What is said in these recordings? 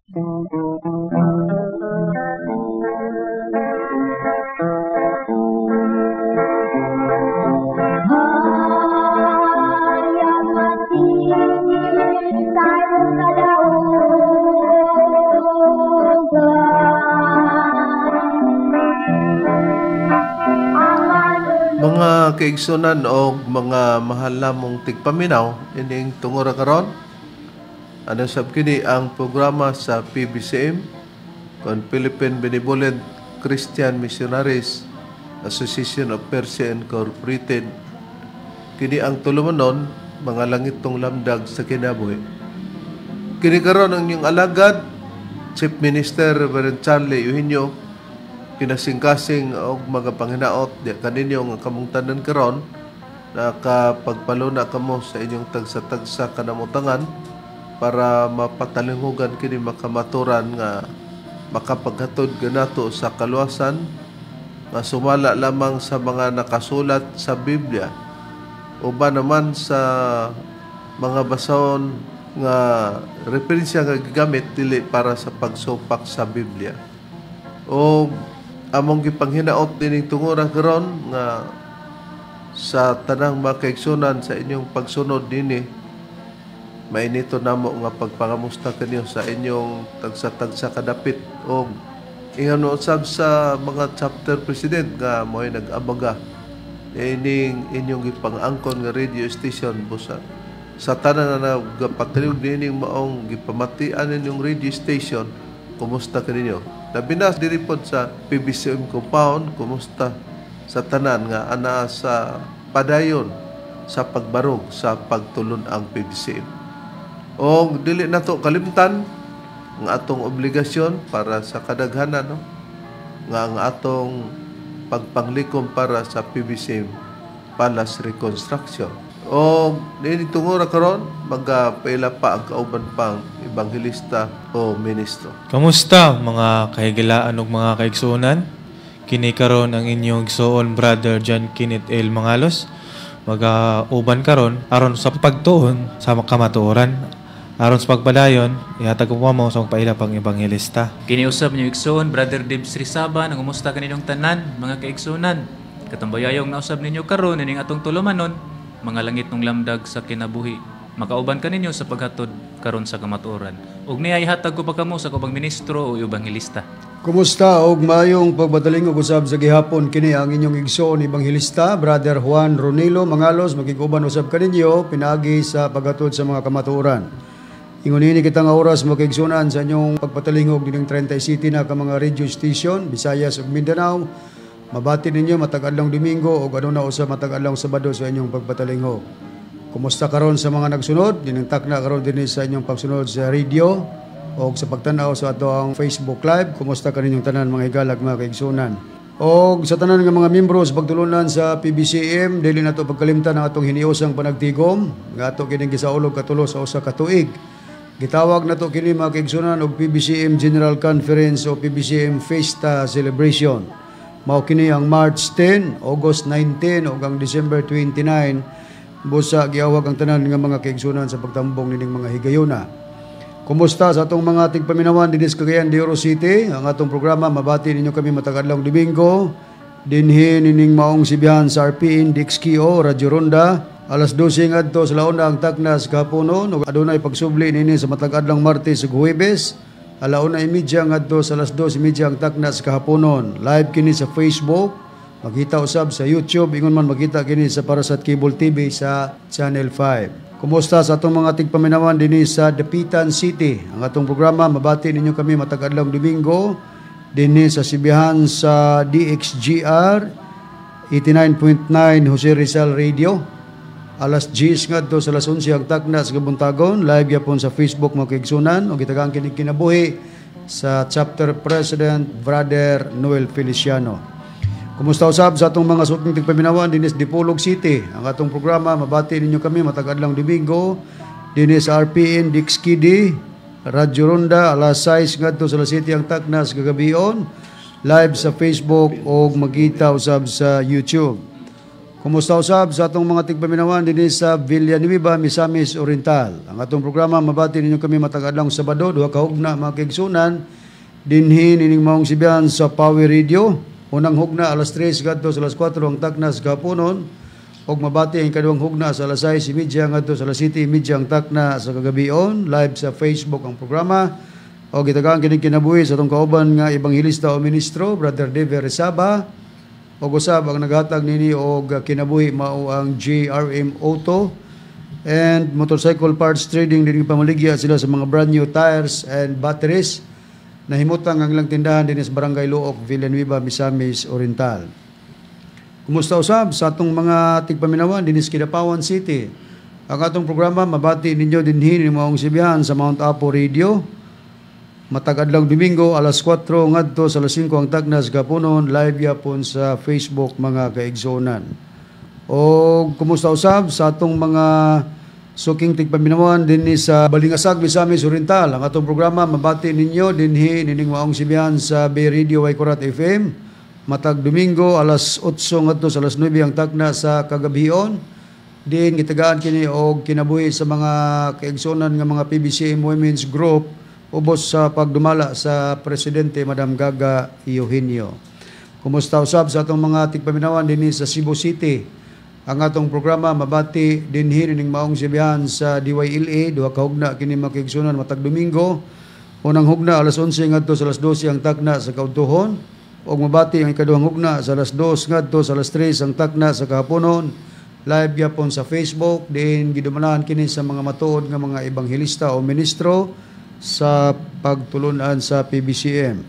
Mga kaigsunan o mga mahal namong tigpaminaw, ining tungura karon. Ano sab kini ang programa sa PBCM, kon Philippine Benevolent Christian Missionaries Association of Persia Incorporated. Kini ang tulumanon mga langitong lamdag sa kinabuhi. Kini karon ang inyong alagad, Chief Minister Reverend Charlie Eugenio, kinasing-kasing og mga panghinaot di kaninyo nga kamong tanan karon nakapagpaluna kamo sa inyong tagsa-tagsa kanamutangan para mapatalinghugan kini makamaturan nga makapaghatod ganato sa kaluwasan nga sumala lamang sa mga nakasulat sa Biblia uban naman sa mga basahon nga referensya nga gigamit dili para sa pagsupak sa Biblia. O among gipanghinaot dining tungura karon nga sa tanang makaigsunan sa inyong pagsunod dinhi mainito namo nga pagpangamusta kanyo sa inyong tagsa-tagsa kadapit o ingon usab sa mga chapter president nga mo'y nag-abaga ining inyong gipang-angkon nga radio station busa sa tanan na nagapatilig dining maong gipamatian ninyong radio station. Kumusta kaninyo? Labi na diri pod sa PBCM compound, kumusta sa tanan nga ana sa padayon sa pagbarog sa pagtulon ang PBCM. O dili nato kalimtan nga atong obligasyon para sa kadaghanan no? Nga ang atong pagpanglikom para sa PBCM Palace Reconstruction. O nini tungura karon magapaila pa ang kauban pang ebanghelista o ministro. Kamusta mga kahigilaan ug mga kaigsunan? Kini karon ang inyong igsoon Brother John Kenneth L. Mangalos. Magauban karon aron sa pagtuon sa kamatuoran. Aron sa pagpadayon, ihatag ko mo sa magpaila pang ebanghelista. Kini usab niyo igsoon Brother Dibs Rizaba, nangumusta kaninyong tanan mga kaigsunan. Katambayayong nausab ninyo karon ining atong tulumanon mga langit ng lamdag sa kinabuhi. Makauban ka ninyo sa paghatod karon sa kamatuoran. Ug niya ihatag ko pa kamo sa kubang ministro o ebanghelista. Kumusta og maayong pagbadaling ug usab sa gihapon kini ang inyong igsoon ebanghelista Brother Juan Ronilo Mangalos makiguban usab kaninyo pinaagi sa paghatod sa mga kamatuoran. Ingon ini kita nga oras makigsunan sa inyong pagpatalingog dining 30 city na ka mga radio station Visayas ug Mindanao. Mabati ninyo matag-adlong Domingo o aduna usab matag-adlong Sabado sa inyong pagpatalingho. Kumusta karon sa mga nagsunod? Dining takna karon dinhi sa inyong pagsunod sa radio o sa pagtan-aw sa atong Facebook Live. Kumusta kaninyong tanan mga higalag mga kaigsunan? O sa tanan nga mga miyembro sa pagtulunan sa PBCM, dili nato pagkalimtan ang atong hiniusang panagtigom nga ato kining gisaulog katulo sa usa ka tuig. Gitawag nato kini mga kaigsunan og PBCM General Conference o PBCM Fiesta Celebration. Mao kini ang March 10, August 19 ug ang December 29 busa giawag ang tanan nga mga kaigsunan sa pagtambong nining mga higayuna. Kumusta sa atong mga tigpaminawan dinhi sa Cagayan de Oro City? Ang atong programa mabati ninyo kami matag-adlong Domingo dinhi nining maong sibihan sa RPN DXKO Radyo Ronda alas 12 ngadto sa launa ang taknas kahaponon ug adunay pagsubli nini sa matag-adlong Martes ug Huwebes. Alauna imidya ngadto sa alas 2:30 ang taknas kahaponon. Live kini sa Facebook, makita usab sa YouTube, ingon man makita kini sa Parasat Cable TV sa Channel 5. Kumusta sa atong mga tigpaminawan dinhi sa Dapitan City? Ang atong programa mabati ninyo kami matag-adlong Domingo dinhi sa sibihan sa DXGR 89.9 Jose Rizal Radio. Alas 10 ngadto sa alas 11 ang taknas gabuntagon, live yapon sa Facebook mga kaigsunan ug gitagang kini kinabuhi sa chapter president Brother Noel Feliciano. Kumusta usab sa atong mga suking tigpaminawan dinhi sa Dipolog City? Ang atong programa mabati ninyo kami matag-adlong Domingo dinhi sa RPN DXKD Radyo Ronda alas 6 ngadto sa alas 7 ang taknas gagabion, live sa Facebook ug magita usab sa YouTube. Kumusta usab sa atong mga tigpaminawan dinhi sa Villanueva, Misamis Oriental. Ang atong programa mabati ninyo kami matag adlong Sabado, duha ka hugna mga kaigsunan dinhi nining maong sibihan sa Power Radio. Unang hugna alas 3 ngadto sa alas 4 ang taknas gapunon. Og mabati ang kaduhang hugna sa alas 6:30 ngadto sa alas 7:30 ang takna sa kagabion. Live sa Facebook ang programa. O gitagaan kini kinabuhi sa atong kauban nga ebanghelista o ministro, Brother Dave Resaba. O usab ang naghatag nini og kinabuhi mao ang JRM Auto and Motorcycle Parts Trading dinhi pamaligya sila sa mga brand new tires and batteries. Nahimutang ang ilang tindahan dinhi sa Barangay Luok, Villanueva, Misamis Oriental. Kumusta usab sa atong mga tigpaminawan dinhi sa Kidapawan City. Ang atong programa mabati ninyo dinhi ni maong sibihan sa Mount Apo Radio. Matag adlaw Domingo alas 4 ngadto sa alas 5 ang taknas gapunon, live yapon sa Facebook mga kaigsonan. O kumusta usab sa atong mga suking tigpaminawan dinhi sa Balingasag, Misamis Oriental. Ang atong programa mabati ninyo dinhi nining maong sibihan sa Bay Radio Waikurat FM. Matag Domingo alas 8 ngadto sa alas 9 ang takna sa kagabion. Din gitagaan kini og kinabuhi sa mga kaigsonan nga mga PBCM Women's Group ubos sa pagdumala sa Presidente Madam Gaga Eugenio. Kumusta usab sa atong mga tigpaminawan dinhi sa Cebu City. Ang atong programa mabati dinhi ning maong sibihan sa DYLA, duha ka hugna kini makigsunan matag Domingo. Unang hugna alas 11 ngadto sa alas 12 ang takna sa kaudtuhon. Og mabati ang ikaduhang hugna sa alas 2 ngadto sa alas 3 ang takna sa kahaponon. Live yapon sa Facebook din gidumanahan kini sa mga matuod nga mga ebanghelista o ministro sa pagtulunan sa PBCM.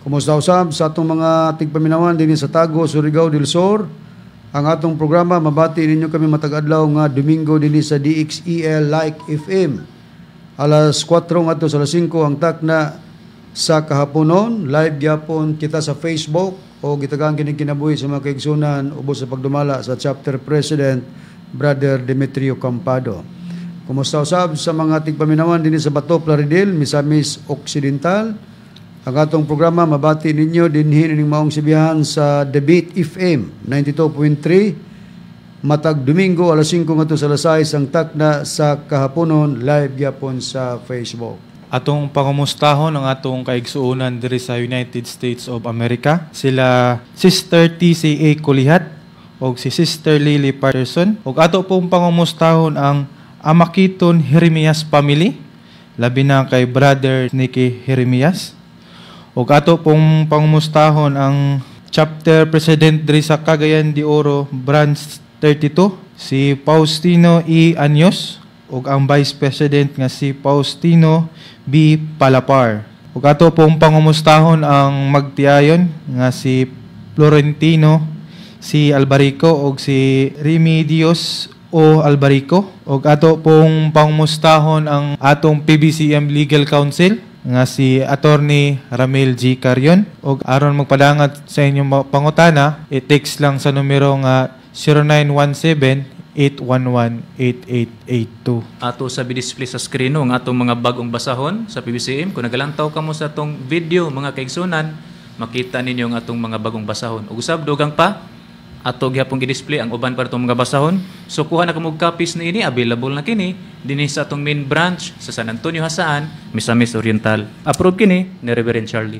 Kumusta usab sa atong mga tigpaminawan dinhi sa Tago, Surigao del Sur. Ang atong programa mabati ninyo kami matag adlaw nga Domingo dinhi sa DXEL Like FM. Alas 4 ngadto sa alas 5 ang takna sa kahaponon. Live gyapon kita sa Facebook o gitagaan kini kinabuhi sa mga kaigsunan ubos sa pagdumala sa Chapter President Brother Demetrio Campado. Kumusta usab sa mga tigpaminawan dinhi sa Bato, Plaridel, Misamis Occidental. Ang atong programa mabati ninyo dinhi ning maong sibihan sa Debate FM 92.3 matag Domingo alas 5 ngadto sa alas 6 ang takna sa kahaponon, live gyapon sa Facebook. Atong pangumustahon ang atong kaigsuonan diri sa United States of America. Sila Sister TCA Kulihat o si Sister Lily Patterson. O ato pong pangumustahon ang Amakiton Jeremias family, labi na kay Brother Nicky Jeremias. O ato pong pangumustahon ang Chapter President diri sa Cagayan de Oro, Branch 32, si Faustino E. Anyos. O ang Vice President nga si Faustino B. Palapar. O ato pong pangumustahon ang magtiayon nga si Florentino si Albarico o si Remedios o Albarico. O ato pong pangumustahon ang atong PBCM Legal Counsel nga si Attorney Ramil G. Carion. O aron magpadangat sa inyong pangutana, i-text lang sa numero nga 0917-811-8882. Ato sa bidisplay sa screen ang atong mga bagong basahon sa PBCM. Kung nagalantaw ka mo sa atong video, mga kaigsunan, makita ninyo ang atong mga bagong basahon. Ug usab dugang pa, ato gyapon gi-display ang uban pa itong mga basahon. So kuha na kamog copies na ini, available na kini dinhi sa atong main branch sa San Antonio, Hasaan, Misamis Oriental. Approve kini ni Reverend Charlie.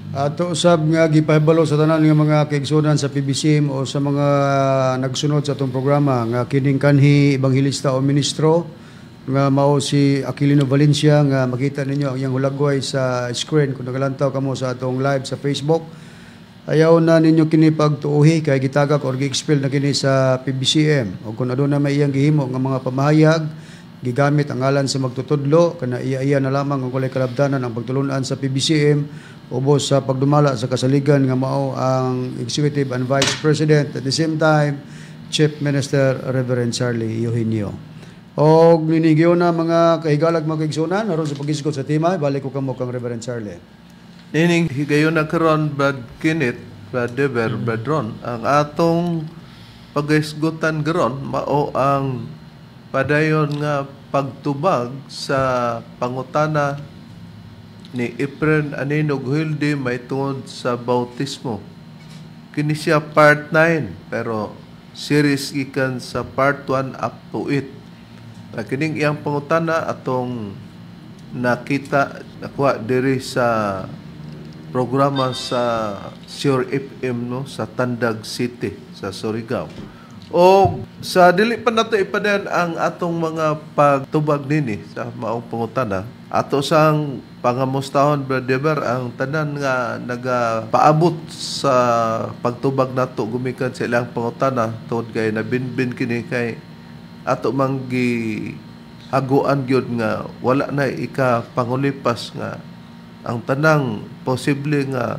Ato usab nga gipahibalo sa tanan nga mga kaigsunan sa PBCM o sa mga nagsunod sa atong programa nga kining kanhi ebanghelista o ministro nga mao si Aquilino Valencia nga makita ninyo ang iyang hulagway sa screen kung nagalantaw kamo sa atong live sa Facebook. Ayaw na ninyo kini pagtuuhi kay gitagak or gi-expel na kini sa PBCM. O kung aduna may iyang gihimo nga mga pamahayag, gigamit ang ngalan sa magtutudlo, kana iya na lamang ang walay kalabdanan ang pagtulunan sa PBCM ubos sa pagdumala sa kasaligan nga mao ang Executive and Vice President at the same time Chief Minister Reverend Charlie Eugenio. O ninigyo na mga kahigalag mga kaigsunan aron sa pag-isgot sa timay, balik ko kamo kang Reverend Charlie. Nining higayon na karon Brad Kenneth, Brad Dever, Brad Ron, ang atong pag-isgutan garon mao ang padayon nga pagtubag sa pangutana ni Efren Aninog Hilde may tungod sa bautismo. Kini siya part 9 pero series gikan sa part 1 up to 8. Kining iyang pangutana atong nakita nakuha diri sa programa sa Sure FM no sa Tandag City sa Surigao. O sa dili pa nato ipadayon ang atong mga pagtubag nini sa maong pangutana. Ato sang pangamustahon brother ang tanan nga nagapaabot sa pagtubag nato gumikan sa ilang pangutana tungod kay nabinbin kini kay ato manggi haguan gyud nga wala na pangulipas nga ang tanang posible nga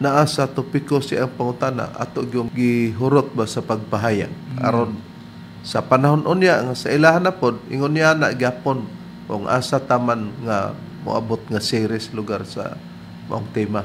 naa sa topiko siya ang pangutana ato gyud gihurot ba sa pagpahayag aron sa panahon unya nga sa ilahan na pod ingon niya na gyapon kung asa taman nga moabot nga series lugar sa maong tema.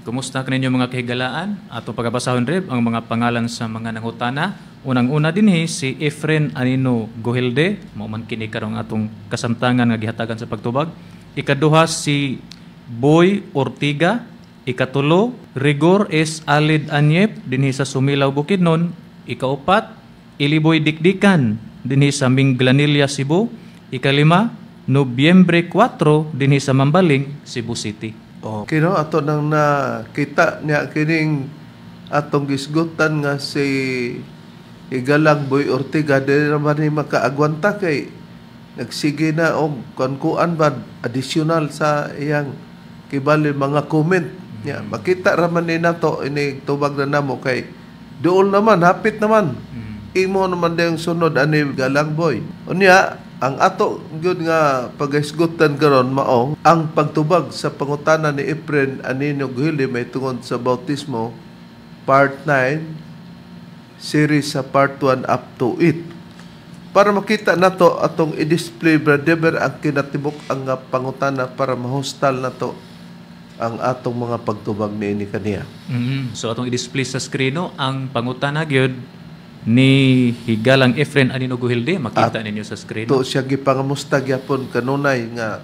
Kumusta kaninyo mga kahigalaan? Ato pagabasahon rib ang mga pangalan sa mga nangutana. Unang-una dinhi si Efren Anino Gohilde, mao man kini karong atong kasamtangan nga gihatagan sa pagtubag. Ikaduha si Boy Ortiga, ikatulo Rigor S. Alid Anyep dinhi sa Sumilaw Bukidnon, ikaupat Iliboy Dikdikan dinhi sa Minglanilla Cebu, ikalima Nobyembre 4 dinhi sa Mambaling, Cebu City. Kino ato nang nakita niya kining atong gisgutan nga si Igalang Boy Ortiga dili naman ni makaagwanta kay nagsige na og kuan ba additional sa iyang kibali mga comment niya. Makita raman ni nato ini tubag na namo kay dool naman hapit naman. Imo naman dayong sunod ani Galang Boy. Unya ang ato gyud nga pagisgutan karon mao ang pagtubag sa pangutana ni Efren Anino Gohilde may tungod sa bautismo part 9 series sa part 1 up to 8 para makita nato atong i-display brother ang kinatibok ang pangutana para mahustal nato ang atong mga pagtubag niini kaniya. So atong i-display sa screen ang pangutana gyud ni Higalang Efren Anino Gohilde, makita ninyo sa screen. To siya gipangamusta gyapon kanunay nga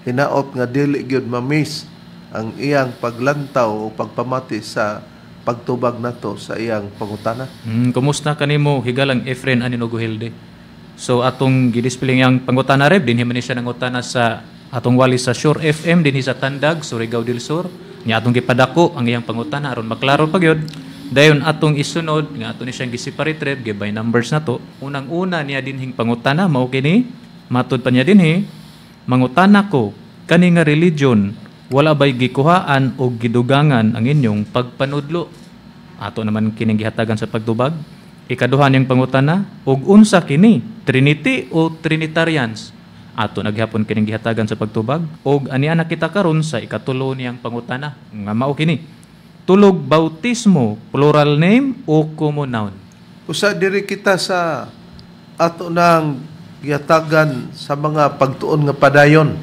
hinaot nga dili gyud ma-miss ang iyang paglantaw o pagpamati sa pagtubag nato sa iyang pangutana. Kumusta kanimo Higalang Efren Anino Gohilde? So atong gi-display yang pangutana reb dinhi man siya nangutana sa atong wali sa Sure FM dinhi sa Tandag, Surigao del Sur. Nya atong gipadako ang iyang pangutana aron maklaro pa gyud. Dayon atong isunod nga ato ni siyang gi-separate reb by numbers na to. Unang-una niya dinhing pangutana mao kini matud pa niya dinhi mangutana ko kani nga religion wala bay gikuhaan o gidugangan ang inyong pagpanudlo. Ato naman kining gihatagan sa pagtubag. Ikaduha niyang pangutana ug unsa kini Trinity o Trinitarians. Ato naghapon kining gihatagan sa pagtubag ug aniya nakita karon sa ikatulo niyang pangutana nga mao kini tulog bautismo, plural name o common noun? Usa diri kita sa ato nang giyatagan sa mga pagtuon nga padayon.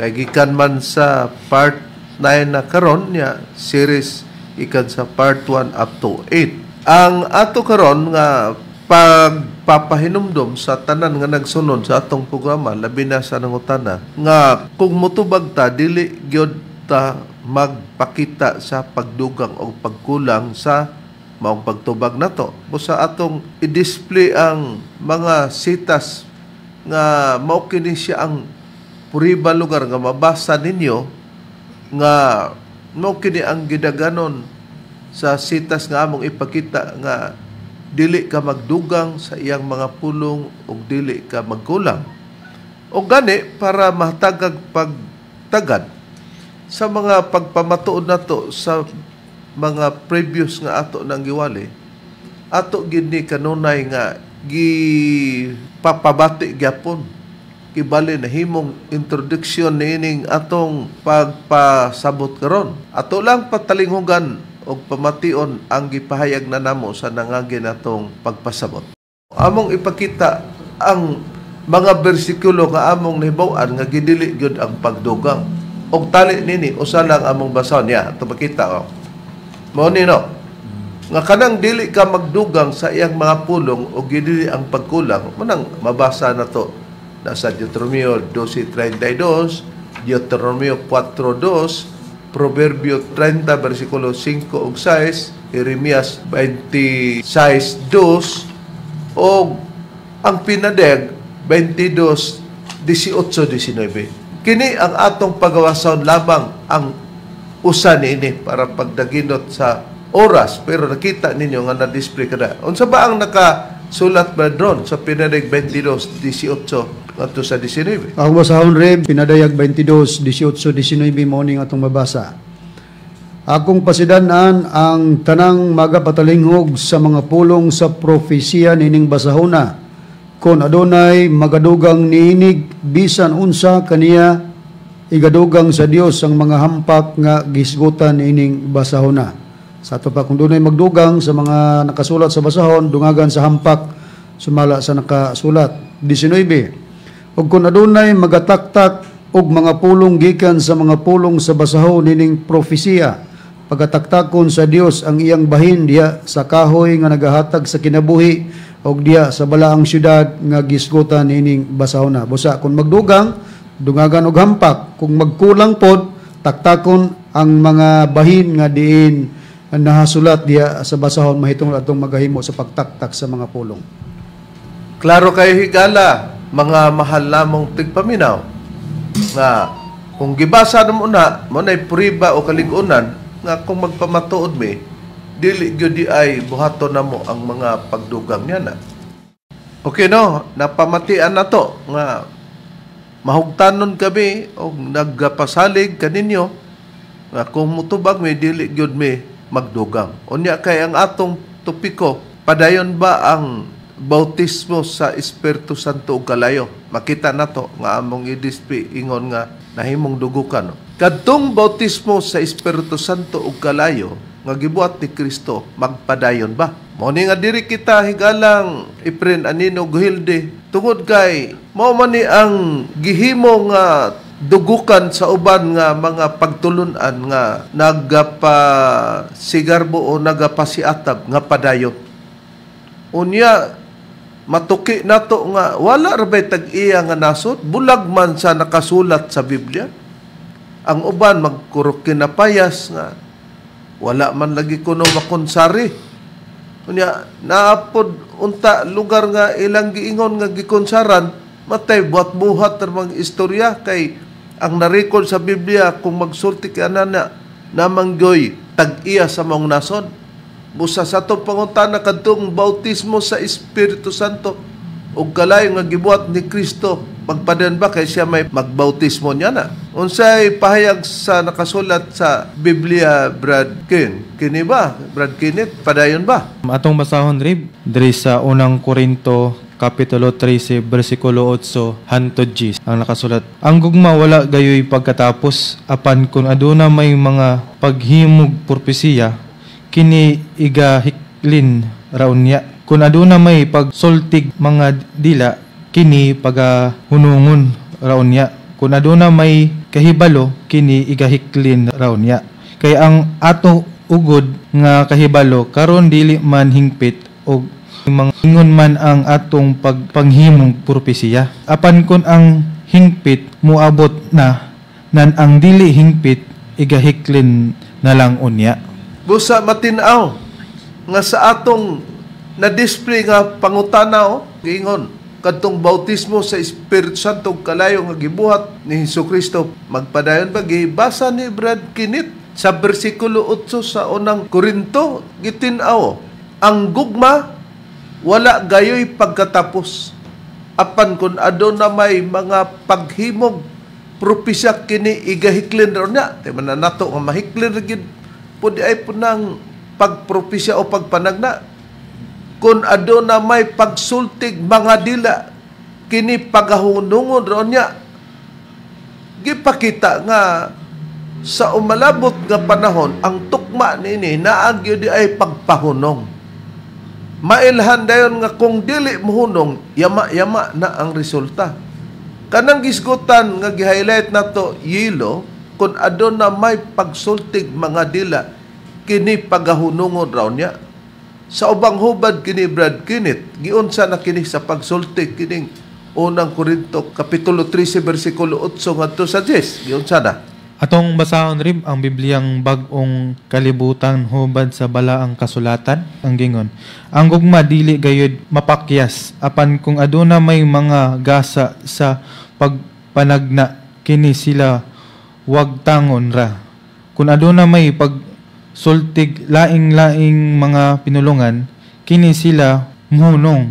Kay gikan man sa part 9 na karon niya series ikan sa part 1 up to 8. Ang ato karon nga pagpapahinumdom sa tanan nga nagsunod sa atong programa labi na sa nangutana nga kung motubag ta dili gyud ta magpakita sa pagdugang o pagkulang sa maong pagtubag nato. Busa atong i-display ang mga sitas nga mao kini siya ang puriba lugar nga mabasa ninyo nga mao kini ang gidaganon sa sitas nga among ipakita nga dili ka magdugang sa iyang mga pulong o dili ka magkulang. O gani para mahatagag pagtagad sa mga pagpamatuod nato sa mga previous nga ato nang giwali, ato gini kanunay nga gipapabati gyapon kibali na himong introduction niining atong pagpasabot karon. Ato lang patalinghugan og pamation ang gipahayag na namo sa nangagi natong pagpasabot. Among ipakita ang mga bersikulo nga among nahibaw-an nga gidili gyud ang pagdugang. Og tali nini usa lang among basahon niya ato makita mao nino nga kanang dili ka magdugang sa iyang mga pulong o gidili ang pagkulang manang mabasa na to nasa Deuteronomio 12:32, Deuteronomio 4:2, Proverbio 30 versikulo 5 ug 6, Jeremias 26:2 o ang pinadeg 22:18-19. Kini ang atong pagawason lamang ang usa niini para pagdaginot sa oras, pero nakita ninyo nga na-display kada. Unsa ba ang nakasulat ba doon sa pinadeg 22:18 ngadto sa 19? Ang basahon Reb, pinadayag 22:18-19 mo ning atong mabasa. Akong pasidan-an ang tanang magapatalingog sa mga pulong sa propesiya nining basahona. Kon adunay magadugang niinig bisan unsa kaniya igadugang sa Dios ang mga hampak nga gisgutan nining basahona. Sa ato pa kung dunay magdugang sa mga nakasulat sa basahon, dungagan sa hampak sumala sa nakasulat. 19. Ug kun adunay magataktak og mga pulong gikan sa mga pulong sa basahon nining propesiya, pagataktakon sa Dios ang iyang bahin diya sa kahoy nga nagahatag sa kinabuhi og diya sa balaang syudad nga gisgutan nining basahona. Busa kung magdugang, dungagan og hampak. Kung magkulang pod, taktakon ang mga bahin nga diin nahasulat diya sa basahon mahitungod atong magahimo sa pagtaktak sa mga pulong. Klaro kayo higala, mga mahal namong tigpaminaw, nga kung gibasa na mo na puriba o kaligunan, nga kung magpamatuod mi, dili gyud di ay buhaton namo ang mga pagdugang niya na. Okay no, napamatian na to nga mahugtanon kami o nagpasalig kaninyo nga kung mutubag mi dili gyud mi magdugang. Unya kay ang atong topiko, padayon ba ang bautismo sa Espiritu Santo ug kalayo? Makita na to nga among i-display ingon nga nahimong dugukan. No? Kadtong bautismo sa Espiritu Santo ug kalayo nga gibuhat ni Kristo, magpadayon ba? Mao ni nga diri kita higalang Efren Anino Guhilde tungod kay mao man ni ang gihimo nga dugukan sa uban nga mga pagtulunan nga nagapasigarbo o nagapasiatab nga padayon. Unya matuki nato nga wala ra bay tag-iya nga nasod, bulag man sa nakasulat sa Biblia. Ang uban magkurok kinapayas nga wala man lagi kuno makonsari. Unya naapod unta lugar nga ilang giingon nga gikonsaran, matay buhat-buhat mga istorya kay ang na-record sa Biblia kung magsulti ka na namanggoy tag-iya sa mga nason. Busa sa itong pangutana kadtong bautismo sa Espiritu Santo o kalayo nga gibuhat ni Kristo, magpadayon ba kay siya may magbautismo niya na? Unsay pahayag sa nakasulat sa Biblia, Brad Ken? Kini ba, Brad Kenneth, padayon ba? Atong basahon Rib, diri sa unang Korinto Kapitulo 13, versikulo 8 hangtod 10 ang nakasulat. Ang gugma wala gayoy pagkatapos, apan kung aduna may mga paghimog propesiya, kini igahiklin raon niya. Kung aduna may pagsultig mga dila, kini pagahunungon raon niya. Kung aduna may kahibalo, kini igahiklin raon niya. Kay ang ato ugod nga kahibalo karon dili man hingpit og mga ingon man ang atong pagpanghimong propesiya. Apan kun ang hingpit moabot na, nan ang dili hingpit igahiklin na lang unya. Busa matinaw nga sa atong na-display nga pangutana giingon kadtong bautismo sa Espiritu Santo kalayo nga gibuhat ni Hesukristo, magpadayon ba gibasa ni Brad Kenneth sa bersikulo 8 sa unang Korinto, gitin-aw ang gugma wala gayoy pagkatapos, apan kun aduna may mga paghimog propesya kini igahiklin ron niya. Di man nato nga mahiklin gid pud ay punang pagpropesya o pagpanagna. Kun aduna may pagsultig mga dila, kini pagahunungon ron niya. Gipakita nga sa umalabot nga panahon, ang tukma nini naagyo di ay pagpahunong. Mailhan dayon nga kung dili mohunong, yama-yama na ang resulta. Kanang gisgutan nga gi-highlight nato yelo, kung aduna may pagsultig mga dila, kini pagahunungon raw niya. Sa ubang hubad kini Brad Kenneth, giunsa na kini sa pagsultig kining unang Korinto Kapitulo 13 versikulo 8 ngadto sa 10. Giunsa na? Atong basahon rin ang Bibliyang bag-ong kalibutan hubad sa balaang kasulatan ang gingon. Ang gugma dili gayud mapakyas apan kung aduna may mga gasa sa pagpanagna kini sila wag tangon ra. Kung aduna may pagsultig laing-laing mga pinulungan kini sila muhunong.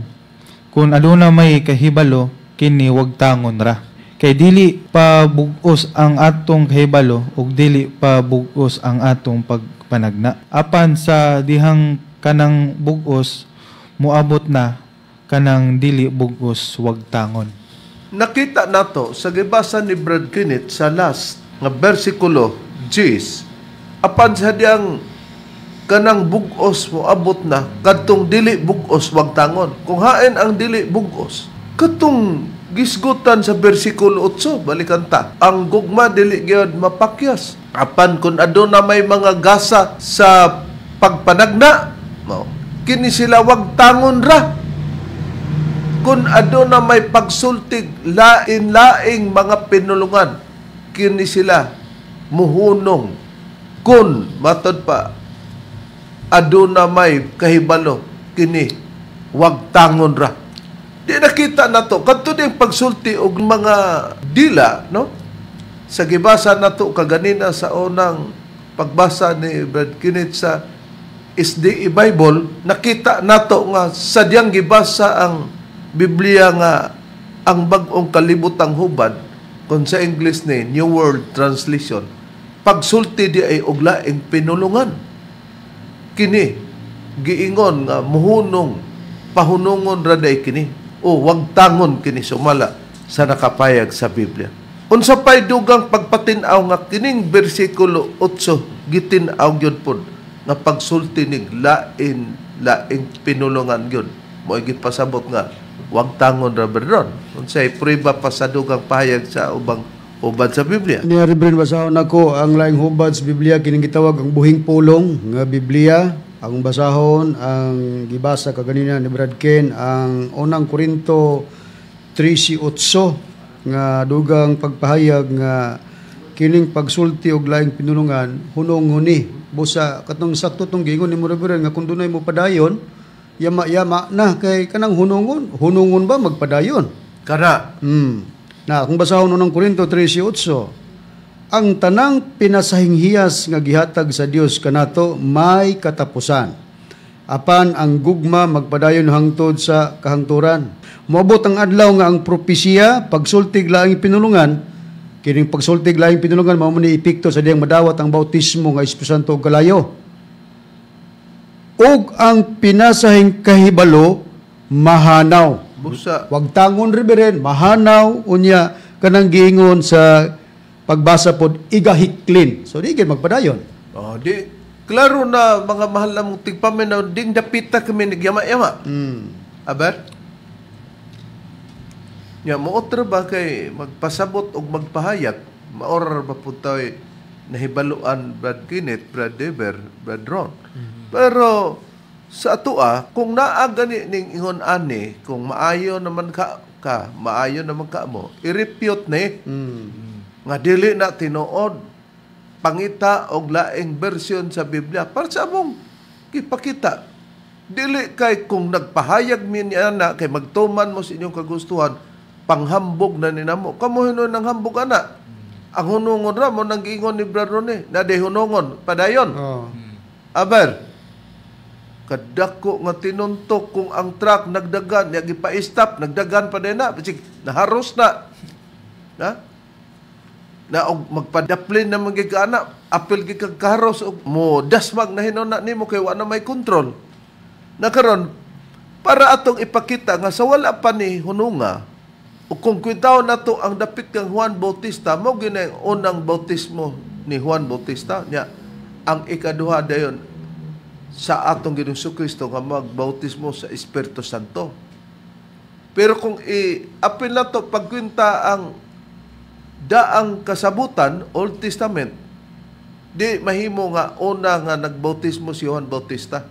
Kung aduna may kahibalo kini wag tangon ra. Kay dili pa bugos ang atong kahibalo ug dili pa bugos ang atong pagpanagna. Apan sa dihang kanang bugos muabot na kanang dili bugos wag tangon. Nakita nato sa gibasa ni Brad Kenneth sa last nga bersikulo 10. Apan sa diyang kanang bugos moabot na kadtong dili bugos wag tangon. Kung hain ang dili bugos, katong gisgutan sa bersikulo 8, balikan ta. Ang gugma dili gyud mapakyas. Apan kun aduna may mga gasa sa pagpanagna, kini sila wag tangon ra. Kun aduna may pagsultig lain-laing mga pinulungan, kini sila muhunong. Kun matod pa aduna may kahibalo, kini wag tangon ra. Di nakita na to. Kadto din pagsulti og mga dila, no? Sa gibasa na to kaganina sa unang pagbasa ni Brad Kenneth sa SDE Bible, nakita na to nga sadyang gibasa ang Biblia nga ang bag-ong kalibutang hubad, kung sa English ni New World Translation, pagsulti di ay og laing pinulungan. Kini giingon nga muhunong pahunungon ra day kini. O wag tangon kini sumala sa nakapayag sa Biblia. Unsa pay dugang pagpatinaw nga kining bersikulo 8 gitinaw gyud pod nga pagsulti ning laing pinulungan gyud. Mo'y gipasabot nga wag tangon ra bedron. Unsay prueba pa sa dugang pahayag sa ubang hubad sa Biblia. Ni Reverend basahon ako ang laing hubad sa Biblia kining gitawag ang buhing pulong nga Biblia. Ang basahon, ang gibasa kaganina ni Brad Ken, ang unang Korinto 13:8 nga dugang pagpahayag nga kining pagsulti og laing pinulungan hunong-huni. Busa katong sakto tong gingon ni Reverend nga kun dunay mo padayon, yama na kay kanang hunungon ba magpadayon? Kana. Na kung basahon unang Korinto 13:8, ang tanang pinasahinghiyas nga gihatag sa Dios kanato may katapusan. Apan ang gugma magpadayon hangtod sa kahangturan. Moabot ang adlaw nga ang propesya pagsultig laing pinulungan, kining pagsultig laing pinulungan mao man ni epekto sa diyang madawat ang bautismo nga Espiritu Santo ug kalayo. Ug ang pinasahing kahibalo mahanaw. Busa. Wag tangon Reverend, mahanaw unya kanang giingon sa pagbasa pod igahiklin. So di gid magpadayon. Oh, di klaro na mga mahal na mong tigpaminaw ding dapita kami nagyama-yama. Aber? Nya mo otra ba kay magpasabot og magpahayag, maorar ba pud tayo nahibaluan Brad Kenneth, Brad Dever, Brad Ron. Pero sa atua, kung naa gani ning ingon ani, kung maayo naman maayo naman ka mo, i-refute ni nga dili na tinuod pangita og laing bersyon sa Biblia para sa among ipakita. Dili kay kung nagpahayag mi niya na kay magtuman mo sa inyong kagustuhan, panghambog na ninamo. Kamo hinon ng hambog ana. Ang hunungon ra mo nang giingon ni Brother Ronnie, na de hunungon padayon. Aber kadako nga tinuntok kung ang truck nagdagan, niya gipa-stop, nagdagan pa din na, bisig naharos na. Na og magpadaplin na magigana, apil gikagkaros og mo dasmag na hinuna nimo kay wa na may kontrol. Na karon para atong ipakita nga sa wala pa ni hununga, o kung kwitaw na to ang dapit kang Juan Bautista, mo ginay unang bautismo ni Juan Bautista niya. Ang ikaduha dayon sa atong Ginoong Kristo nga magbautismo sa Espiritu Santo. Pero kung apil na to pagkwinta ang daang kasabutan, Old Testament, di mahimo nga una nga nagbautismo si Juan Bautista.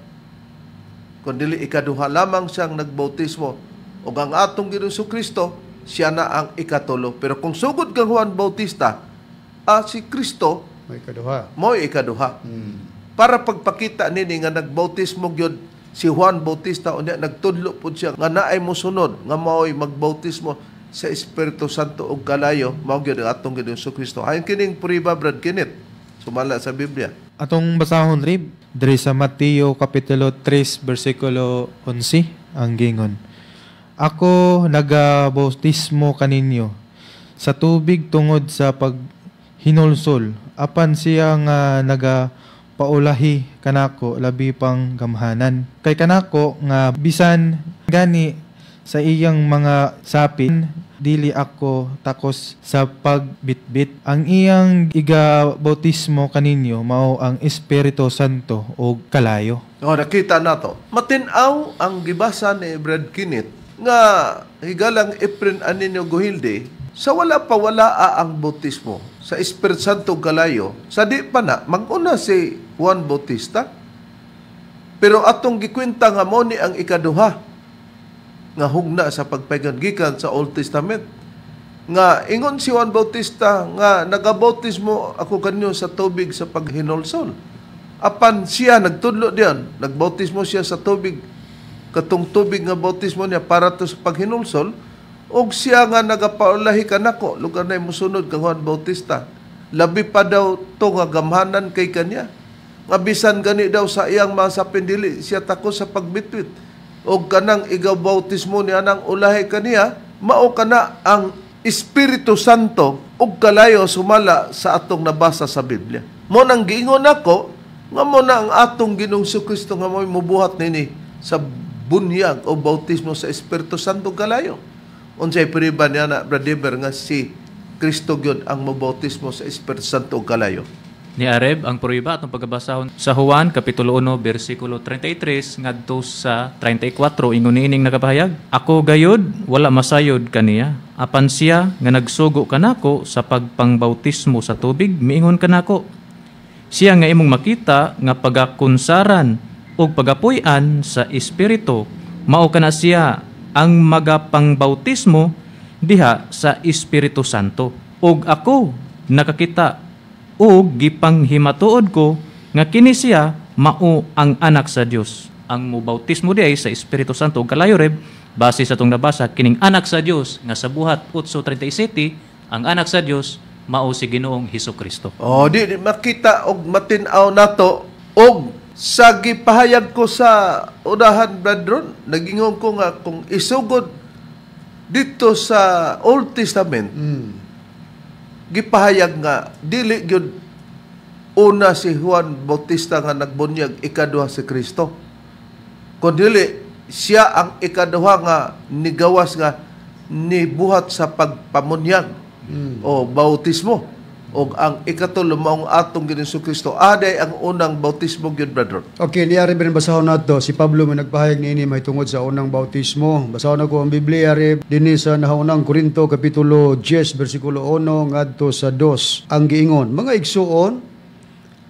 Kundi ikaduha lamang siyang nagbautismo. O ang atong Ginoong Kristo, siya na ang ikatulo. Pero kung sugod kang Juan Bautista, si Kristo May kaduha. mo ikaduha. Para pagpakita nini nga nagbautismo gyud si Juan Bautista unya nagtudlo pud siya nga naay mosunod nga mao'y magbautismo sa Espiritu Santo ug kalayo mao gyud ang atong Ginoong Kristo. Ayon kining prueba Brad Kenneth sumala sa Biblia. Atong basahon rib diri sa Mateo kapitulo 3 bersikulo 11 ang gingon. Ako nagabautismo kaninyo sa tubig tungod sa paghinulsol apan siya nga nagapaulahi kanako labi pang gamhanan. Kay kanako nga bisan gani sa iyang mga sapin dili ako takos sa pagbitbit. Ang iyang igabautismo kaninyo mao ang Espiritu Santo o kalayo. Nakita nato. Matinaw ang gibasa ni Brad Kenneth nga higalang Efren Aninio Gohilde sa wala ang bautismo sa Espiritu Santo kalayo sa di pa na maguna si Juan Bautista. Pero atong gikwenta nga mo ni ang ikaduha nga hugna sa pagpaygan gikan sa Old Testament nga ingon si Juan Bautista nga nagabautismo ako kanyo sa tubig sa paghinulsol. Apan siya nagtudlo diyan, nagbautismo siya sa tubig katong tubig nga bautismo niya para to sa paghinulsol og siya nga nagapaulahi kanako lugar na mosunod kang Juan Bautista. Labi pa daw to nga gamhanan kay kanya. Nga bisan gani daw sa iyang mga sapindili siya tako sa pagbitwit og kanang igabautismo niya nang ulahi kaniya mao kana ang Espiritu Santo ug kalayo sumala sa atong nabasa sa Biblia. Mo nang giingon ako nga mo na ang atong Ginoong Kristo nga mo'y mubuhat nini sa bunyag o bautismo sa Espiritu Santo kalayo. Unsay pariba niya na brother nga si Kristo gyud ang mabautismo sa Espiritu Santo kalayo. Ni Areb ang prueba atong pagbasahon sa Juan kapitulo 1 bersikulo 33 ngadto sa 34 ingon niining nakapahayag. Ako gayud wala masayod kaniya. Apan siya nga nagsugo kanako sa pagpangbautismo sa tubig miingon kanako. Siya nga imong makita nga pagakunsaran ug pagapuy-an sa Espiritu mao kana siya ang magapangbautismo diha sa Espiritu Santo. Ug ako nakakita ug gipanghimatuod ko nga kini siya mao ang anak sa Dios. Ang mubautismo diay sa Espiritu Santo ug kalayo reb base sa tong nabasa kining anak sa Dios nga sa buhat 8:37 ang anak sa Dios mao si Ginoong Hesukristo. Di makita og matin-aw nato og sa gipahayag ko sa unahan brethren, nagingon ko nga kung isugod dito sa Old Testament, gipahayag nga dili gyud una si Juan Bautista nga nagbunyag ikaduha si Kristo. Kundi siya ang ikaduha nga nigawas nga nibuhat sa pagpamunyag o bautismo. O ang ikatulo maong atong Ginoong Kristo aday ang unang bautismo gyud brother. Okay, niya rin basahon nato si Pablo may nagpahayag niini may tungod sa unang bautismo. Basahon ako ang Biblia rin dinhi sa nahaunang Korinto kapitulo 10 bersikulo 1 ngadto sa 2 ang giingon, mga igsuon,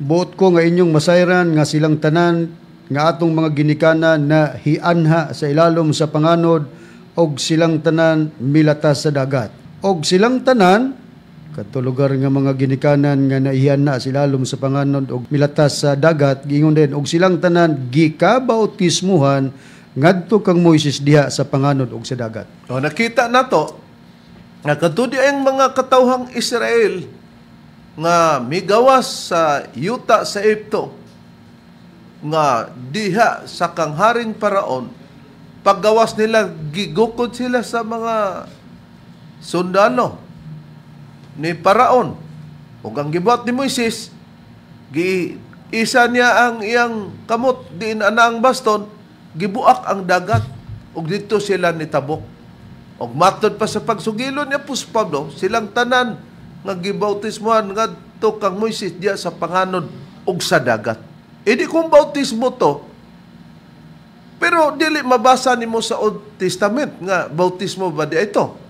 buot ko nga inyong masayran nga silang tanan nga atong mga ginikanan na hianha sa ilalom sa panganod og silang tanan milatas sa dagat. Og silang tanan kadto lugar nga mga ginikanan nga naihian na silalom sa panganod og milatas sa dagat giingon din og silang tanan gikabautismuhan ngadto kang Moises diha sa panganod og sa dagat. Nakita nato nga kadto ang mga katawhang Israel nga migawas sa yuta sa Egypto nga diha sa kangharing Paraon paggawas nila gigukod sila sa mga sundalo ni Paraon. Ug ang gibuhat ni Moises, isa niya ang iyang kamot, diin ana ang baston, gibuak ang dagat, ug dito sila nitabok. Ug matod pa sa pagsugilo ni Apostol Pablo, silang tanan nga gibautismohan ngadto kang Moises diya sa panganod ug sa dagat. Di kung bautismo to, pero dili mabasa nimo sa Old Testament nga bautismo ba di ito.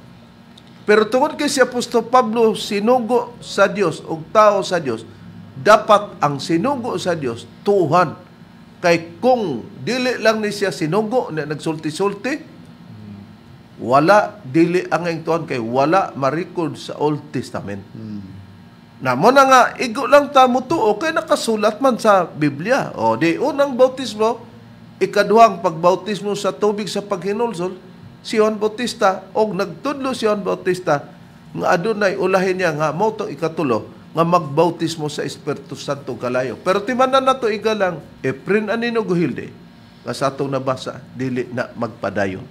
Pero tungod kay si Apostol Pablo sinugo sa Dios o tao sa Dios, dapat ang sinugo sa Dios tuhan. Kay kung dili lang ni siya sinugo na nagsulti-sulti, wala dili ang tuhan kay wala ma-record sa Old Testament. Namo na nga, igo lang ta mo tuo, kay nakasulat man sa Biblia. O, di unang bautismo, ikaduhang pagbautismo sa tubig sa paghinulsol, si Juan Bautista, o nagtudlo si Juan Bautista, nga adunay ulahin niya nga, mo itong ikatulo, nga magbautismo sa Espiritu Santo kalayo. Pero timanan na to igalang, Efren Anino Guhilde, nga sa atong nabasa, dili na magpadayon.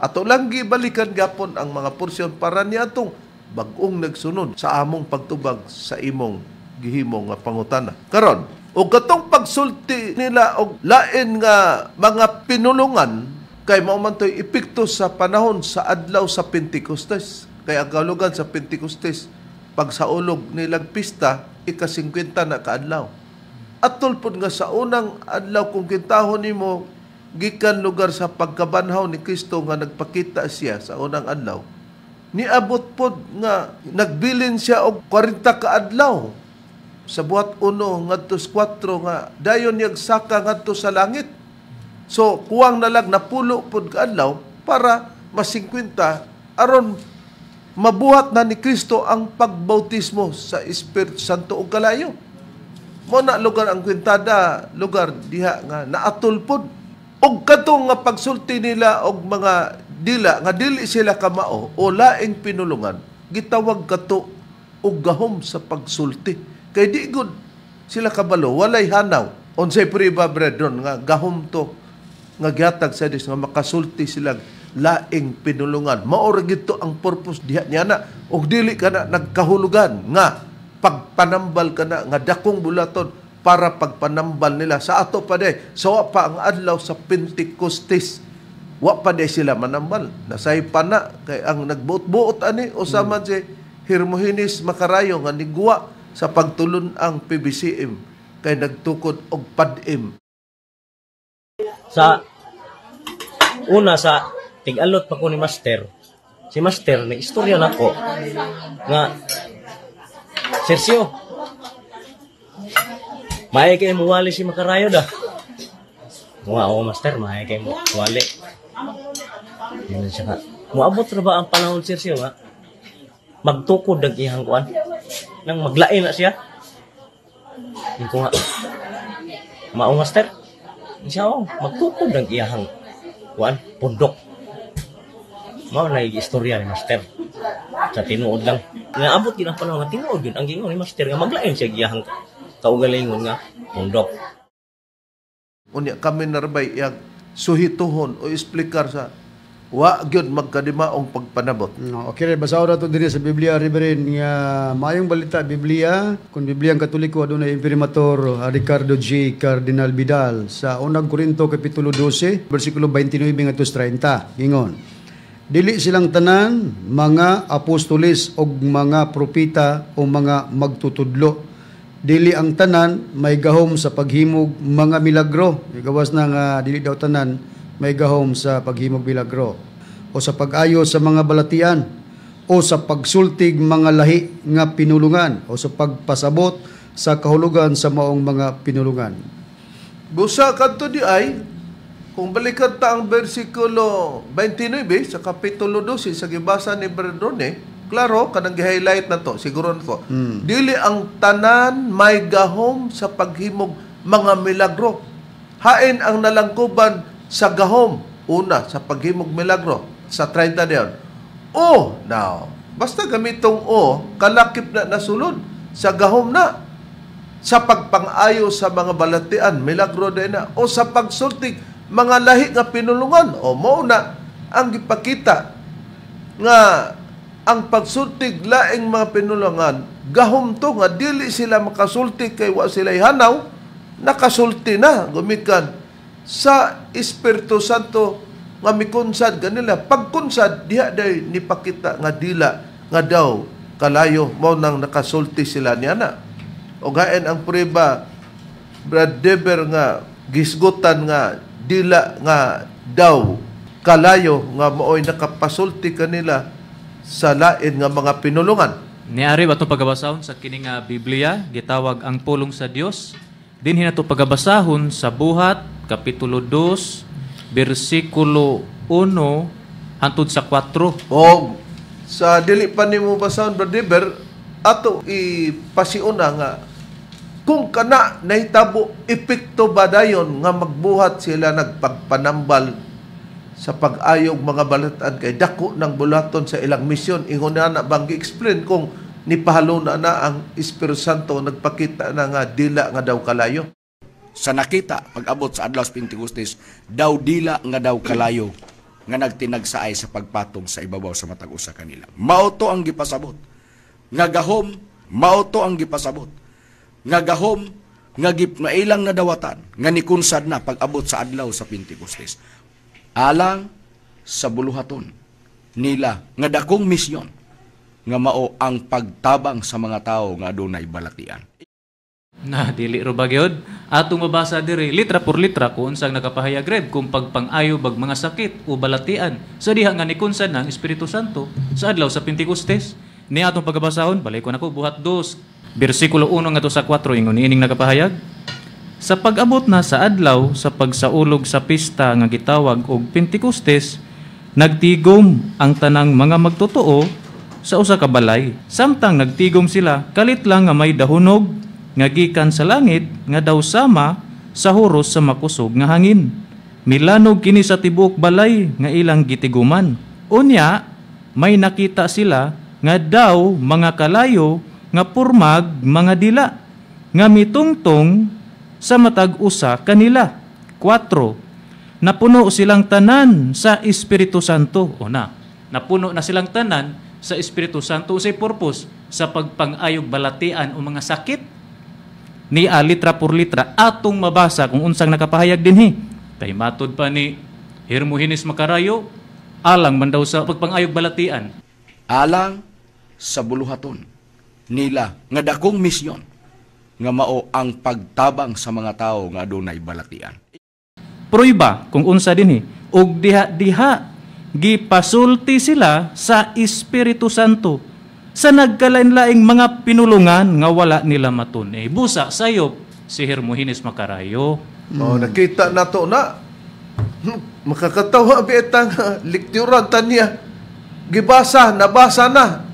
Ato lang gibalikan gapon ang mga porsyon para niya itong bagong nagsunod sa among pagtubag sa imong gihimo nga pangutana. Karon, o katong pagsulti nila og lain nga mga pinulungan kay mao man toy epekto sa panahon sa adlaw sa Pentecostes. Kay ang kaulugan sa Pentecostes pag sa ulog nilang pista ika-50 na kaadlaw. At tulpod nga sa unang adlaw kung kintahon nimo gikan lugar sa pagkabanhaw ni Kristo nga nagpakita siya sa unang adlaw. Niabot pod nga nagbilin siya og 40 ka adlaw sa buhat 1 ngadto sa 4 nga dayon niyag saka ngadto sa langit. So kuwang na lang napulo pod ka adlaw para mas 50 aron mabuhat na ni Kristo ang pagbautismo sa Espiritu Santo og kalayo. Mo na lugar ang kwintada, lugar diha nga naatol pod. Og katong nga pagsulti nila og mga dila nga dili sila kamao o laing pinulungan, gitawag kato og gahom sa pagsulti. Kay di gud sila kabalo, walay hanaw. Unsay priba brethren nga gahom to nga gihatag sa Dios nga makasulti sila laing pinulungan. Mao ra gito ang purpose diha niya na og dili kana nagkahulugan nga pagpanambal kana nga dakong bulaton para pagpanambal nila sa ato pa day. So pa ang adlaw sa Pentecostes. Wa pa day sila manambal. Nasay pa na kay ang nagbuot-buot ani usaman si Hermogenes Macarayo nga niguwa sa pagtulon ang PBCM kay nagtukod og padim. Sa una sa tig-alot pa ko ni Master. Si Master nag-istorya nako nga Sergio, may kay mo wali si Macarayo da. Wow, Master, may kay mo wali. Yun siya nga. Muabot na ba ang panahon, Sergio, nga? Magtukod ang iyang kuan. Nang maglain na siya. Yung ko nga. Mao, Master. Siya, magtukod ang iyang kuan. Pundok. Mao na yung istorya ni Master. Sa tinuod lang. Naabot yun ang panahon nga tinuod yun. Ang gingon ni Master nga maglain siya iyang kaugalingon nga pundok. Unya kami narbay iyang suhituhon o explikar sa wa gyud magkadimaong pagpanabot. No, okay, basaw ra to dinhi sa Biblia Reverend nga maayong balita Biblia kun Biblia ang Katoliko adunay Imprimatur Ricardo J. Cardinal Vidal sa unang Korinto kapitulo 12 bersikulo 29 ngadto 30 gingon. Dili silang tanan mga apostoles og mga propeta o mga magtutudlo. Dili ang tanan may gahom sa paghimog mga milagro. Gawas na nga dili daw tanan may gahom sa paghimog milagro o sa pag-ayo sa mga balatian o sa pagsultig mga lahi nga pinulungan o sa pagpasabot sa kahulugan sa maong mga pinulungan. Busa kadto di ay kung balikan ta ang bersikulo 29 sa kapitulo 12 sa gibasa ni Berdone, klaro kanang gi-highlight na to, siguro na to. Dili ang tanan may gahom sa paghimog mga milagro. Hain ang nalangkuban sa gahom. Una, sa paghimog milagro. Sa 30 diyon. O, now, basta gamitong o, kalakip na nasulod. Sa gahom na. Sa pagpang-ayo sa mga balatian, milagro din na. O sa pagsultig, mga lahi nga pinulungan. O, mauna, ang ipakita nga ang pagsultig laing mga pinulungan, gahom to nga, dili sila makasultig kay wa sila hanaw, nakasulti na, gumikan sa Espiritu Santo nga mikunsad kanila. Pagkunsad, diha day nipakita nga dila nga daw kalayo mo nang nakasulti sila niya na. O gaen ang prueba, Brad Deber nga gisgutan nga dila nga daw kalayo nga mooy nakapasulti kanila sa lain nga mga pinulungan. Niari ba itong pagabasahon sa kining Biblia, gitawag ang pulong sa Dios. Dinhi na ito pagabasahon sa Buhat, Kapitulo 2, versikulo 1, hantod sa 4. O sa dili pa nimo basahon, Brad Deber, ato ipasiuna nga kung kana nahitabo epekto ba dayon nga magbuhat sila nagpagpanambal sa pag-ayog mga balatan kay dako ng bulaton sa ilang misyon. Ingon na bang gi-explain kung nipahalo na ang Espiritu Santo nagpakita na nga dila nga daw kalayo. Sa nakita pag-abot sa adlaw sa Pentecostes, daw dila nga daw kalayo nga nagtinagsaay sa pagpatong sa ibabaw sa matag usa kanila. Mao to ang gipasabot. Nga gahom, mao to ang gipasabot. Nga gahom, nga gipmailang na dawatan, nga nikunsad na pag-abot sa adlaw sa Pentecostes. Alang sa buluhaton nila nga dakong misyon nga mao ang pagtabang sa mga tao nga adunay balatian. Na dili ro bagyod atong mabasa diri litra por litra kung unsang nakapahayag red kung pagpang-ayo bag mga sakit o balatian sa diha nga nikunsad ng Espiritu Santo sa adlaw sa Pentecostes. Ni atong pagbasahon balay ko nako buhat 2 bersikulo 1 ngadto sa 4 ingon ining nakapahayag. Sa pag-abot na sa adlaw sa pagsaulog sa pista nga gitawag og Pentecostes, nagtigom ang tanang mga magtotoo sa usa ka balay. Samtang nagtigom sila, kalit lang nga may dahunog nga gikan sa langit nga daw sama sa huros sa makusog nga hangin. Milanog kini sa tibuok balay nga ilang gitiguman. Unya, may nakita sila nga daw mga kalayo nga purmag mga dila nga mitungtong sa matag usa kanila. 4. Napuno silang tanan sa Espiritu Santo. Napuno na silang tanan sa Espiritu Santo sa purpose sa pagpang-ayog balatian o mga sakit. Ni litra por litra atong mabasa kung unsang nakapahayag dinhi. Kay matod pa ni Hermogenes Macarayo, alang man daw sa pagpang-ayog balatian. Alang sa buluhaton nila nga dakong misyon nga mao ang pagtabang sa mga tao nga adunay balatian. Pruiba kung unsa dinhi ug diha gipasulti sila sa Espiritu Santo sa nagkalain-laing mga pinulungan nga wala nila matun. Busa sayop si Hermogenes Macarayo. Nakita na to na makakatawa bitang lektura tanya nabasa na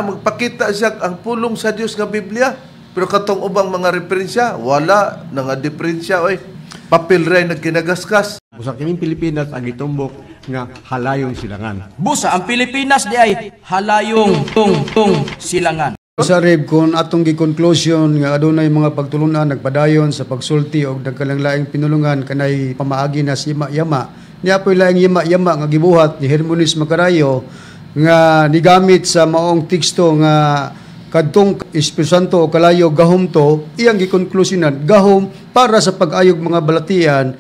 magpakita siya ang pulong sa Dios nga Biblia pero katong ubang mga referensya wala na nga diferensya papel ray nagkinagaskas. Busa kaming Pilipinas ang itumbok nga halayong silangan. Busa ang Pilipinas di ay halayong silangan. Sa rib kung atong gi-conclusion nga adunay mga pagtulunan nagpadayon sa pagsulti og nagkalanglaing pinulungan kanay pamaagi na si yama. Niya po'y laing yama nga gibuhat ni Hermogenes Macarayo nga nigamit sa maong teksto nga kadtong Espiritu Santo o kalayo gahom to, iyang gikonklusionan gahom para sa pag-ayog mga balatian.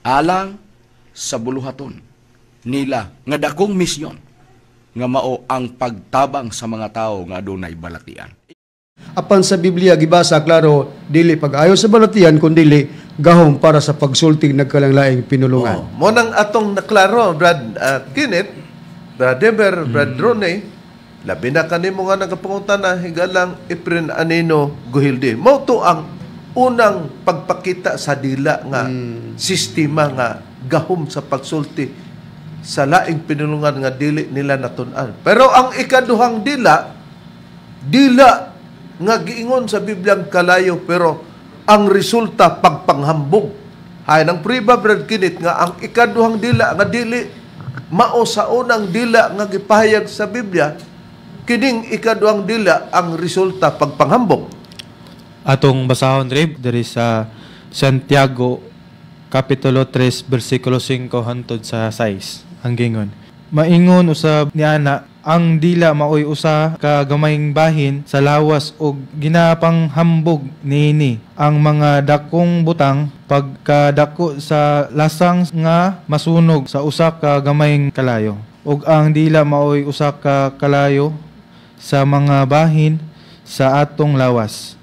Alang sa buluhaton nila nga dakong misyon nga mao ang pagtabang sa mga tao nga adunay balatian. Apan sa Biblia gibasa klaro dili pag-ayo sa balatian kundi gahom para sa pagsulti nagkalanglaing pinulungan. Mo nang atong naklaro Brad Kenneth, Brad Deber, Brad Ronnie, labi na kanimo nga nagapangutan na higalang Efren Anino Guhilde. Mo to ang unang pagpakita sa dila nga sistema nga gahom sa pagsulti sa laing pinulungan nga dili nila natun-an. Pero ang ikaduhang dila nga giingon sa Bibliang kalayo pero ang resulta pagpanghambog. Hay nang priba Brad Kenneth nga ang ikaduhang dila nga dili mao sa unang dila nga gipahayag sa Biblia, kining ikaduhang dila ang resulta pagpanghambog. Atong basahon diri sa Santiago Kapitulo 3 bersikulo 5 hangtod sa 6 ang gingon. Maingon usab ni ana ang dila maoy usa ka gamayng bahin sa lawas og ginapanghambog niini ang mga dakong butang pagkadako sa lasang nga masunog sa usa ka gamayng kalayo ug ang dila maoy usa ka kalayo sa mga bahin sa atong lawas.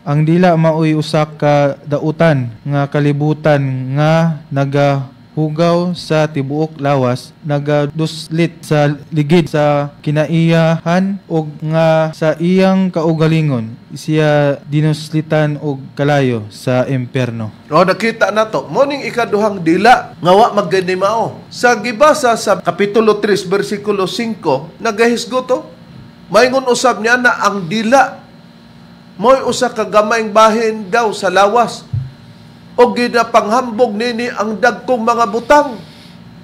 Ang dila maoy usa ka dautan nga kalibutan nga nagahugaw sa tibuok lawas, nagaduslit sa ligid sa kinaiyahan ug nga sa iyang kaugalingon siya dinuslitan og kalayo sa impierno. Nakita na to. Moning ikaduhang dila nga wa magganimao. Sa gibasa sa Kapitulo 3 bersikulo 5 nagahisgo to. Maingon usab niya na ang dila mo'y usa ka gamayng bahin daw sa lawas o ginapanghambog nini ang dagkong mga butang.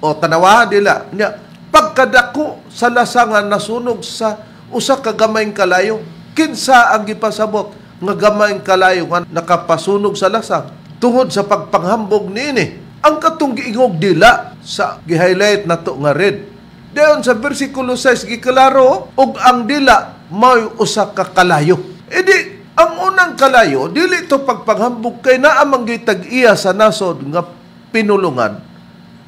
O tanawa dila niya, pagkadako sa lasangan nasunog sa usa ka gamayng kalayo. Kinsa ang gipasabot nga gamayng kalayo nga nakapasunog sa lasang tungod sa pagpanghambog nini. Ang katong giingog dila sa gi-highlight nato nga red. Dayon sa bersikulo 6 giklaro og ang dila may usa ka kalayo. Edi ang unang kalayo dili to pagpanghambog kay naa man gitag iya sa nasod nga pinulungan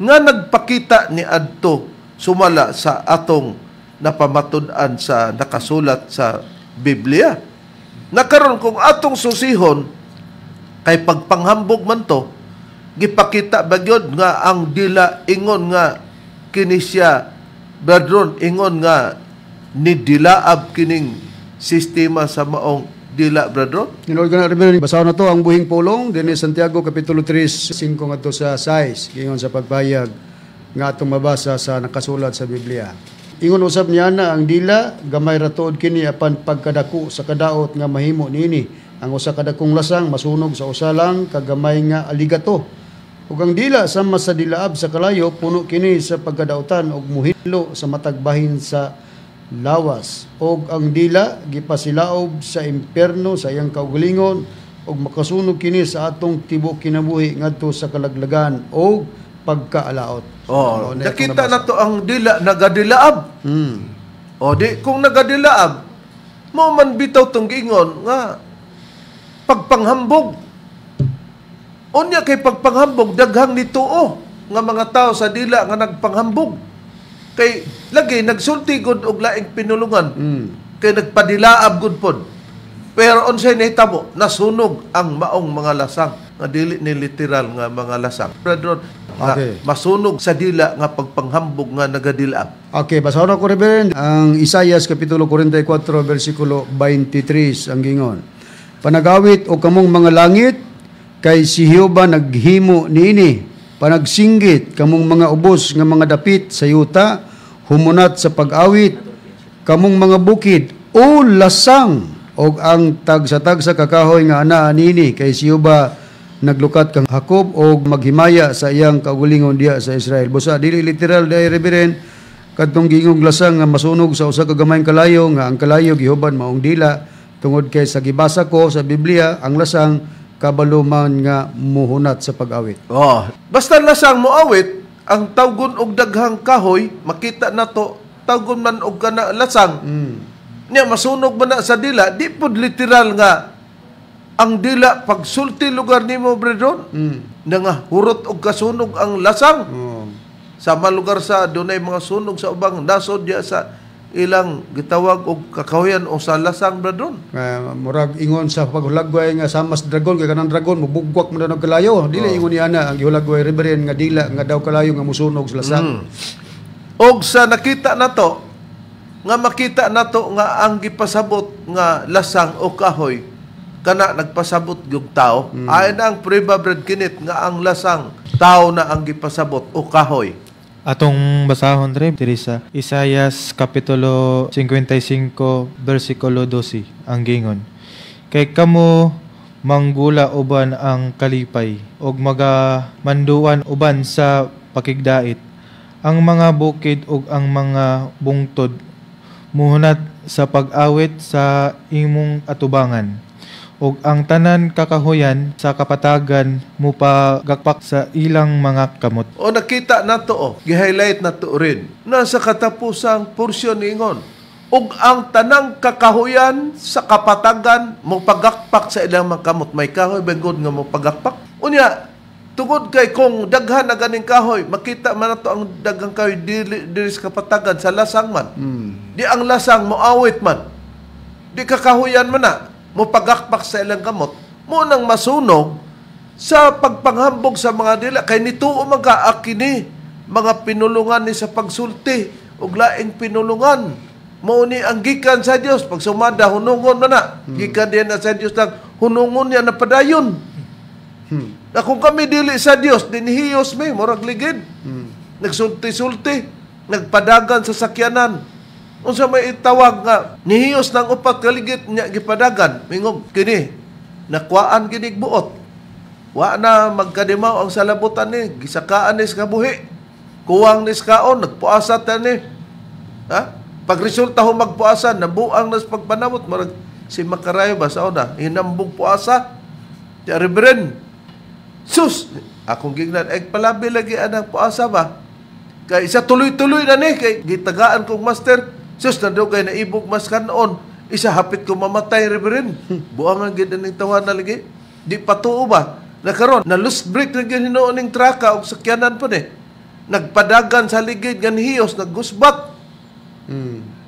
nga nagpakita ni adto sumala sa atong napamatud-an sa nakasulat sa Biblia. Nakaron kung atong susihon kay pagpanghambog man to, gipakita ba gyud nga ang dila ingon nga kini siya bradron ingon nga ni dilaab kining sistema sa maong dila bradron. Tinuod ka na rin, basahan na to ang buhing pulong din ni Santiago Kapitulo 3, 5 ngadto sa 6 ingon sa pagpayag nga atong mabasa sa nakasulat sa Biblia. Ingon usab niya na ang dila gamay ra tuod kini apan pagkadako sa kadaot nga mahimo nini. Ang usa ka dakong lasang masunog sa usa lang kagamay nga aligato. Ug ang dila sama sa dilaab sa kalayo puno kini sa pagkadaotan ug muhilo sa matag bahin sa lawas. Og ang dila gipasilaob sa impierno sa iyang kaugalingon ug makasunog kini sa atong tibuok kinabuhi ngadto sa kalaglagan o pagkaalaot. Nakita na to ang dila nagadilaab. O di kung nagadilaab mo man bitaw tong giingon nga pagpanghambog. Unya kay pagpanghambog daghang nituo nga mga tao sa dila nga nagpanghambog. Kay lagi nagsulti gud og laing pinulungan. Kay nagpadilaab gud pod. Pero unsay nahitabo, nasunog ang maong mga lasang nga dili ni literal nga mga lasang. Brethren, Okay. masunog sa dila nga pagpanghambog nga nagadilaab. Okay, basahan ako rin ang Isaias Kapitulo 44, versikulo 23 ang gingon. Panagawit o kamong mga langit, kay si Jehova naghimo niini. Panagsinggit kamong mga ubos nga mga dapit sa yuta, humunat sa pag-awit, kamong mga bukid, o lasang, og ang tagsa-tagsa kakahoy nga anaa niini, kay si Jehova naglukat kang Jacob og maghimaya sa iyang kaugalingon diha sa Israel. Busa dili literal dai reveren kadtong gingog lasang nga masunog sa usa ka gamayng kalayo nga ang kalayo gihuban maong dila tungod kay sa gibasa ko sa Biblia ang lasang kabalo man nga muhunat sa pag-awit. Basta lasang mo awit, ang tawgon og daghang kahoy, makita nato tawgon man og kana lasang. Nya masunog man na sa dila, di pud literal nga ang dila pagsulti lugar nimo brethren na nga hurot og kasunog ang lasang. Sa mga lugar sa dunay mga sunog sa ubang nasod diya sa ilang gitawag og kakahuyan o sa lasang brethren. Murag ingon sa paghulagway nga samas dragon kay kanang dragon mubugwak man daw kalayo. Dili ingon niya na ang gihulagway reveren nga dila nga daw kalayo nga musunog sa lasang. Og sa nakita nato nga makita nato nga ang gipasabot nga lasang o kahoy kana nagpasabot yung tao. Ayon ang prueba Brad Kinit nga ang lasang tao na ang gipasabot o kahoy. Atong basahon rin, Teresa, Isaias Kapitulo 55, versikulo 12, ang gingon. Kay kamo manggula uban ang kalipay, og manduan uban sa pakigdait, ang mga bukid ug ang mga bungtod, muhunat sa pag-awit sa imong atubangan. ug ang tanan kakahuyan sa kapatagan mupagakpak sa ilang mga kamot. O nakita nato gi-highlight nato rin na sa katapusang porsyon ningon ug ang tanang kakahuyan sa kapatagan mupagakpak sa ilang mga kamot. May kahoy bengod nga mupagakpak. Unya tungod kay kung daghan na ganing kahoy, makita man nato ang daghang kahoy diri sa kapatagan sa lasang man. Di ang lasang moawit man. Di kakahuyan man na mo pagakpak sa ilang kamot, mo nang masunog sa pagpanghambog sa mga dila. Kay nituo magkaakini mga pinulungan ni sa pagsulti ug laing pinulungan. Mao ni ang gikan sa Dios pag sumada hunungon man na. Gikan din na sa Dios nang hunungon niya na padayon. Na kung kami dili sa Dios, dinihiyos mi murag ligid. Nagsulti-sulti, nagpadagan sa sakyanan. Unsa may itawag nga nihiyos ng upat kaligit niya gipadagan mingog kini nakuhaan kini buot. Wa na magkadimaw ang salabutan ni gisakaan ni sa kabuhi. Kuwang ni kaon nagpuasa ta ni. Ha? Pag resulta ho magpuasa nabuang nas pagpanamot marag si Macarayo ba sa una hinambog puasa. Ti Reverend sus akong gignan egg palabi lagi anang puasa ba? Kay isa tuloy-tuloy na ni kay gitagaan kong master. Sus na daw kay naibog mas kanon. Isa hapit ko mamatay Reverend. Buang ang gid ning tawa na lagi. Di patuo ba? Nakaron na loose break na gyud hinuon ning traka og sakyanan pa ni. Nagpadagan sa ligid gan hiyos naggusbat.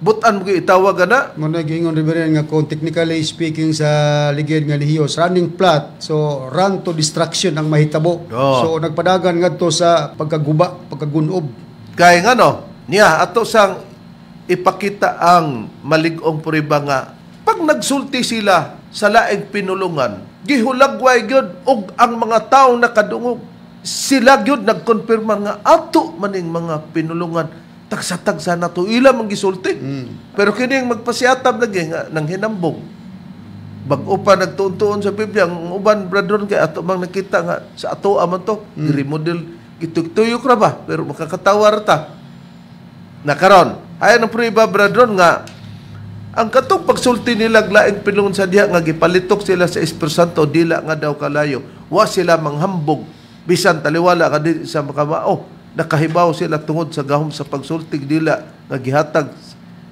Butan mo itawag na. Muna gingon Reverend nga kung technically speaking sa ligid nga lihiyos, running flat. So run to distraction ang mahitabo. Oh. So nagpadagan ngadto sa pagkaguba, pagkagunob. Kay ngano niya ato sang ipakita ang malig-ong puriba nga pag nagsulti sila sa laing pinulungan gihulagway gyud og ang mga taong nakadungog sila gyud nagkonfirma nga ato maning mga pinulungan tagsa-tagsa na to ila man gisulti pero kining magpasiatab lagi nga nang hinambong bag-o pa nagtuon-tuon sa Biblia ang uban bradron kay ato mang nakita nga sa ato aman to remodel gituyok ra ba pero makakatawa ra ta nakaron ayon ang prueba bradron nga ang katong pagsulti nila laing pinulungan sa diha nga gipalitok sila sa Espiritu Santo dila nga daw kalayo wa sila manghambog bisan taliwala ka di sa makamao nakahibaw sila tungod sa gahom sa pagsulti dila nga gihatag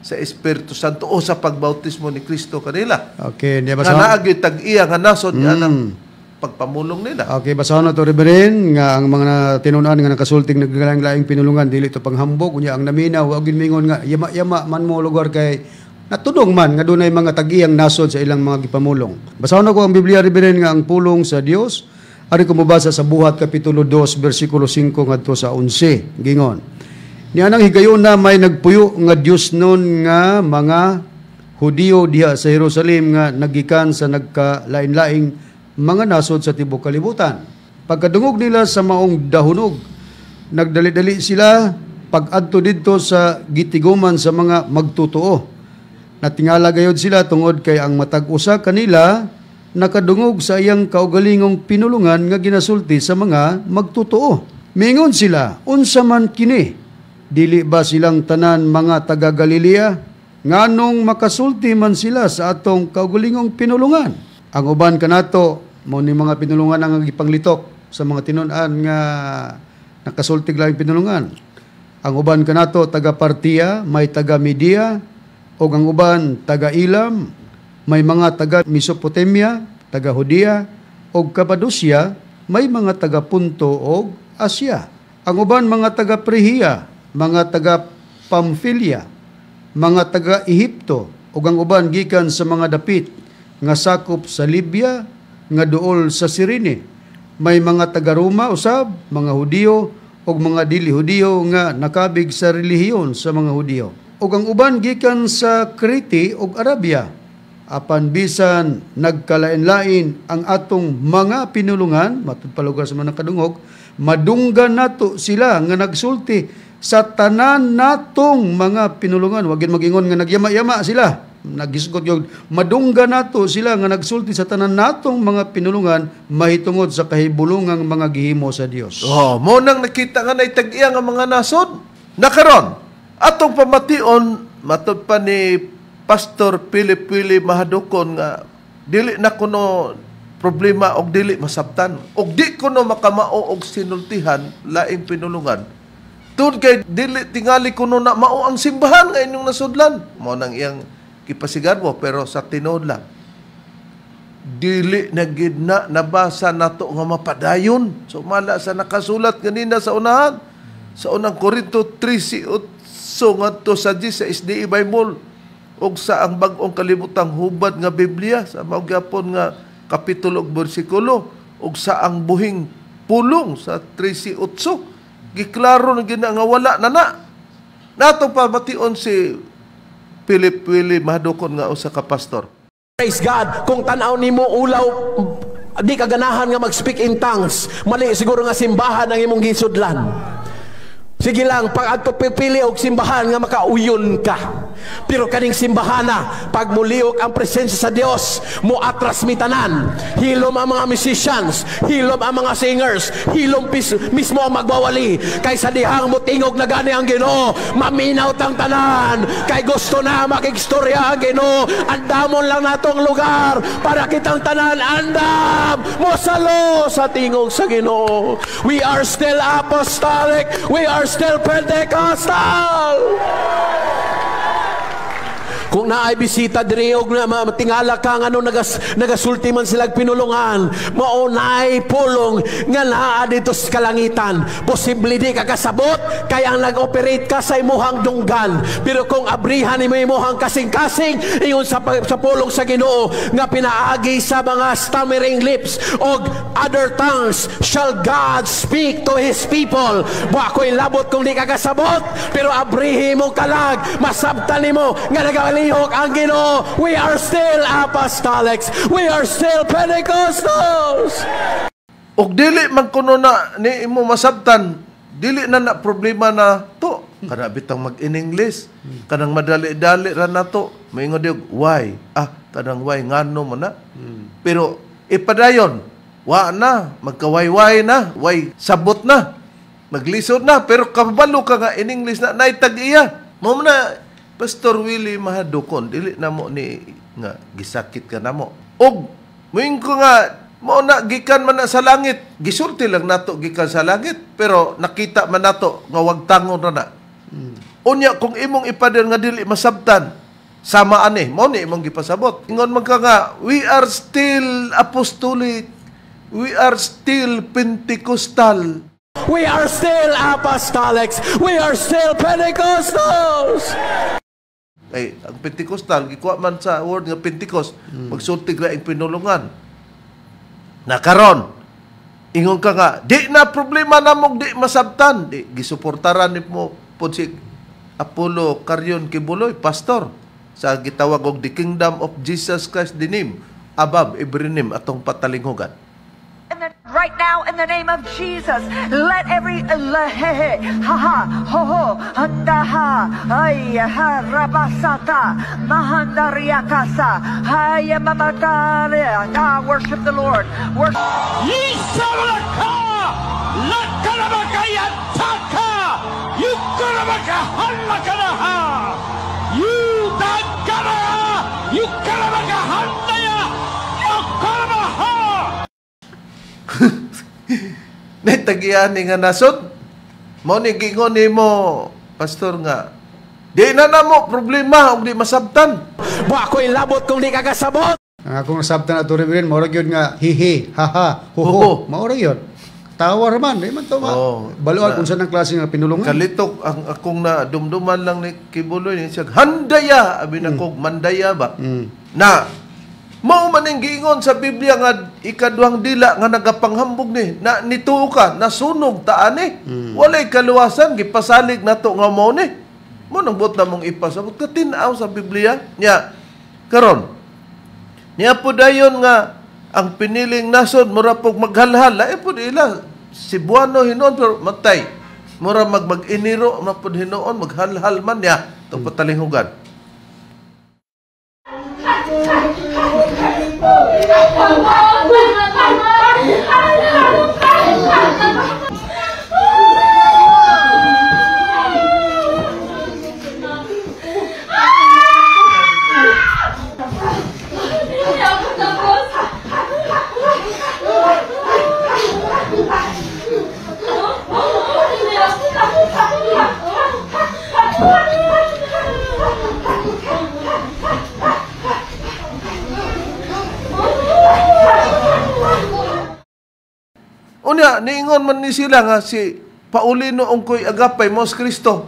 sa Espiritu Santo o sa pagbautismo ni Kristo kanila. Okay, niya Nga naagi tag-iya nga nasod anang pagpamulong nila. Okay, basahan na to Reverend nga ang mga tinunan nga nakasulting naglaing-laing pinulungan dili to panghambog unya ang naminaw og ginmingon nga yama-yama man mo lugar kay natudong man nga dunay mga tag-iyang nasod sa ilang mga gipamulong. Basahan ko ang Biblia Reverend nga ang pulong sa Dios ari ko mabasa sa Buhat kapitulo 2 bersikulo 5 ngadto sa 11 gingon. Nianang higayon na may nagpuyo nga Dios nun nga mga Hudiyo diha sa Jerusalem nga nagikan sa nagkalain-laing mga nasod sa tibuok kalibutan. Pagkadungog nila sa maong dahunog, nagdali-dali sila pag-adto didto sa gitiguman sa mga magtutuo. Natingala gayod sila tungod kay ang matag usa kanila nakadungog sa iyang kaugalingong pinulungan nga ginasulti sa mga magtutuo. Mingon sila, unsa man kini? Dili ba silang tanan mga taga Galilea? Nganong makasulti man sila sa atong kaugalingong pinulungan? Ang uban kanato mo ni mga pinulungan ang gipanglitok sa mga tinunan nga nakasulti lang pinulungan. Ang uban kanato taga Partia, may taga Media, o ang uban taga Ilam, may mga taga Mesopotamia, taga Judea, o Cappadocia, may mga taga Punto o Asya. Ang uban mga taga Phrygia, mga taga Pamphylia, mga taga Ehipto, o ang uban gikan sa mga dapit nga sakop sa Libya, nga duol sa Cyrene. May mga taga Roma usab, mga Hudiyo, o mga dili Hudiyo nga nakabig sa relihiyon sa mga Hudiyo. O ang uban gikan sa Crete o Arabia. Apan bisan nagkalain-lain ang atong mga pinulungan, matud palugar sa mga nakadungog, madunggan nato sila nga nagsulti sa tanan natong mga pinulungan. Wagin magingon nga nagyama-yama sila. Nagisgot yung madunggan nato sila nga nagsulti sa tanan natong mga pinulungan mahitungod sa kahibulungang mga gihimo sa Dios. Oh, mo nang nakita nga naitag-iya nga mga nasod. Nakaron, atong pamation matud pa ni Pastor Pili-Pili Mahadukon nga dili na kuno problema og dili masabtan og di kuno makamao og sinultihan laing pinulungan. Tun kay dili tingali kuno na mao ang simbahan nga inyong nasudlan. Mo nang iyang kipasigan mo pero sa tinuod lang. Dili na gid na nabasa nato nga mapadayon. So mala sa nakasulat ganina sa unahan. Sa unang Korinto 3:8 ngadto sa sa SDA Bible ug sa ang bag-ong kalibutang hubad nga Biblia sa mao gyapon nga kapitulo ug bersikulo ug sa ang buhing pulong sa 13:8 giklaro na gina nga wala na natong pamation si Pili-Pili Mahadukon nga usa ka pastor. Praise God, kung tanaw nimo ulaw di ka ganahan nga mag-speak in tongues, mali siguro nga simbahan ang imong gisudlan. Sige lang, pag ato pipili og simbahan nga makauyon ka. Pero kaning simbahana, pag muliok ang presensya sa Dios, muatras mi tanan. Hilom ang mga musicians, hilom ang mga singers, hilom mismo ang magbawali. Kaysa dihang mo tingog na gani ang Ginoo, maminaw tang tanan. Kay gusto na makigstorya ang Ginoo. Andamon lang natong lugar para kitang tanan andam mosalo sa tingog sa Ginoo. We are still apostolic. We are still Pentecostal. Kung naay bisita diri og na matingala ka nga nagasulti man sila pinulungan, maunay pulong nga naa dito sa kalangitan. Posible di ka kasabot kay ang nag-operate ka sa imuhang dunggan. Pero kung abrihan ni imuhang kasing-kasing ingon sa pulong sa Ginoo nga pinaagi sa mga stammering lips og other tongues shall God speak to His people. Wa ko'y labot kung di ka kasabot, pero abrihi mo kalag, masabtan nimo nga nagalihok ang Ginoo. We are still apostolics. We are still Pentecostals. Og dili man kuno na ni imo masabtan, dili na problema na to. Kana bitang mag in English, kanang madali-dali ra na to. Maingon diog why? Kanang why ngano man na. Pero ipadayon, wa na, magkaway-way na, way sabot na. Maglisod na, pero kabalo ka nga in English na naitag iya. Mo na Pastor Willie mahadukon, dili na mo ni nga gisakit ka na mo. Og muing ko nga mo na gikan man na sa langit, gisulti lang nato gikan sa langit, pero nakita man nato nga wag tangon ra na. Unya kung imong ipader nga dili masabtan, sama ani mo ni imong gipasabot. Ingon man ka nga, we are still apostolic, we are still Pentecostal. We are still apostolics. We are still Pentecostals. Ay, ang Pentecostal, gikuha man sa word nga Pentecost, magsultig ra ing pinulungan. Nakaron, ingon ka nga, di na problema namong di masabtan. Di, gisuportaran ni mo po si Apollo Carion Kibuloy, pastor, sa gitawag og the Kingdom of Jesus Christ, the name, above every name, atong patalinghugan. Right now, in the name of Jesus, let every handaha, rabasata, mahandariakasa, worship the Lord. Worship. Netagian ni nga nasod, mo ni gingon ni mo, pastor nga, di na mo problema og di masabtan. Wa ko'y labot kung di ka kasabot. Kung nasabtan na ito rin, maurag yun nga, hihi, haha, huho, maurag yun. Tawa raman, di man ito baluan kung saan ang klase nga pinulungan. Kalitok, ang akong na dumduman lang ni Kibuloy, niya siya, handaya, abin akong mandaya ba? Na, mao man ning giingon sa Biblia nga ikaduhang dila nga nagapanghambog ni na nituo ka nasunog taan ni walay kaluwasan gipasalig nato nga mao ni mo nang buot na mong ipasabot ka tin-aw sa Biblia nya karon niya po dayon nga ang piniling nasod mura pog maghalhal lain pud ila Cebuano hinon pero matay mura mag-iniro na pud hinoon maghalhal man niya to patalinghugan. Unya, niingon man ni sila nga si Paulino ungkoy agapay mos Kristo.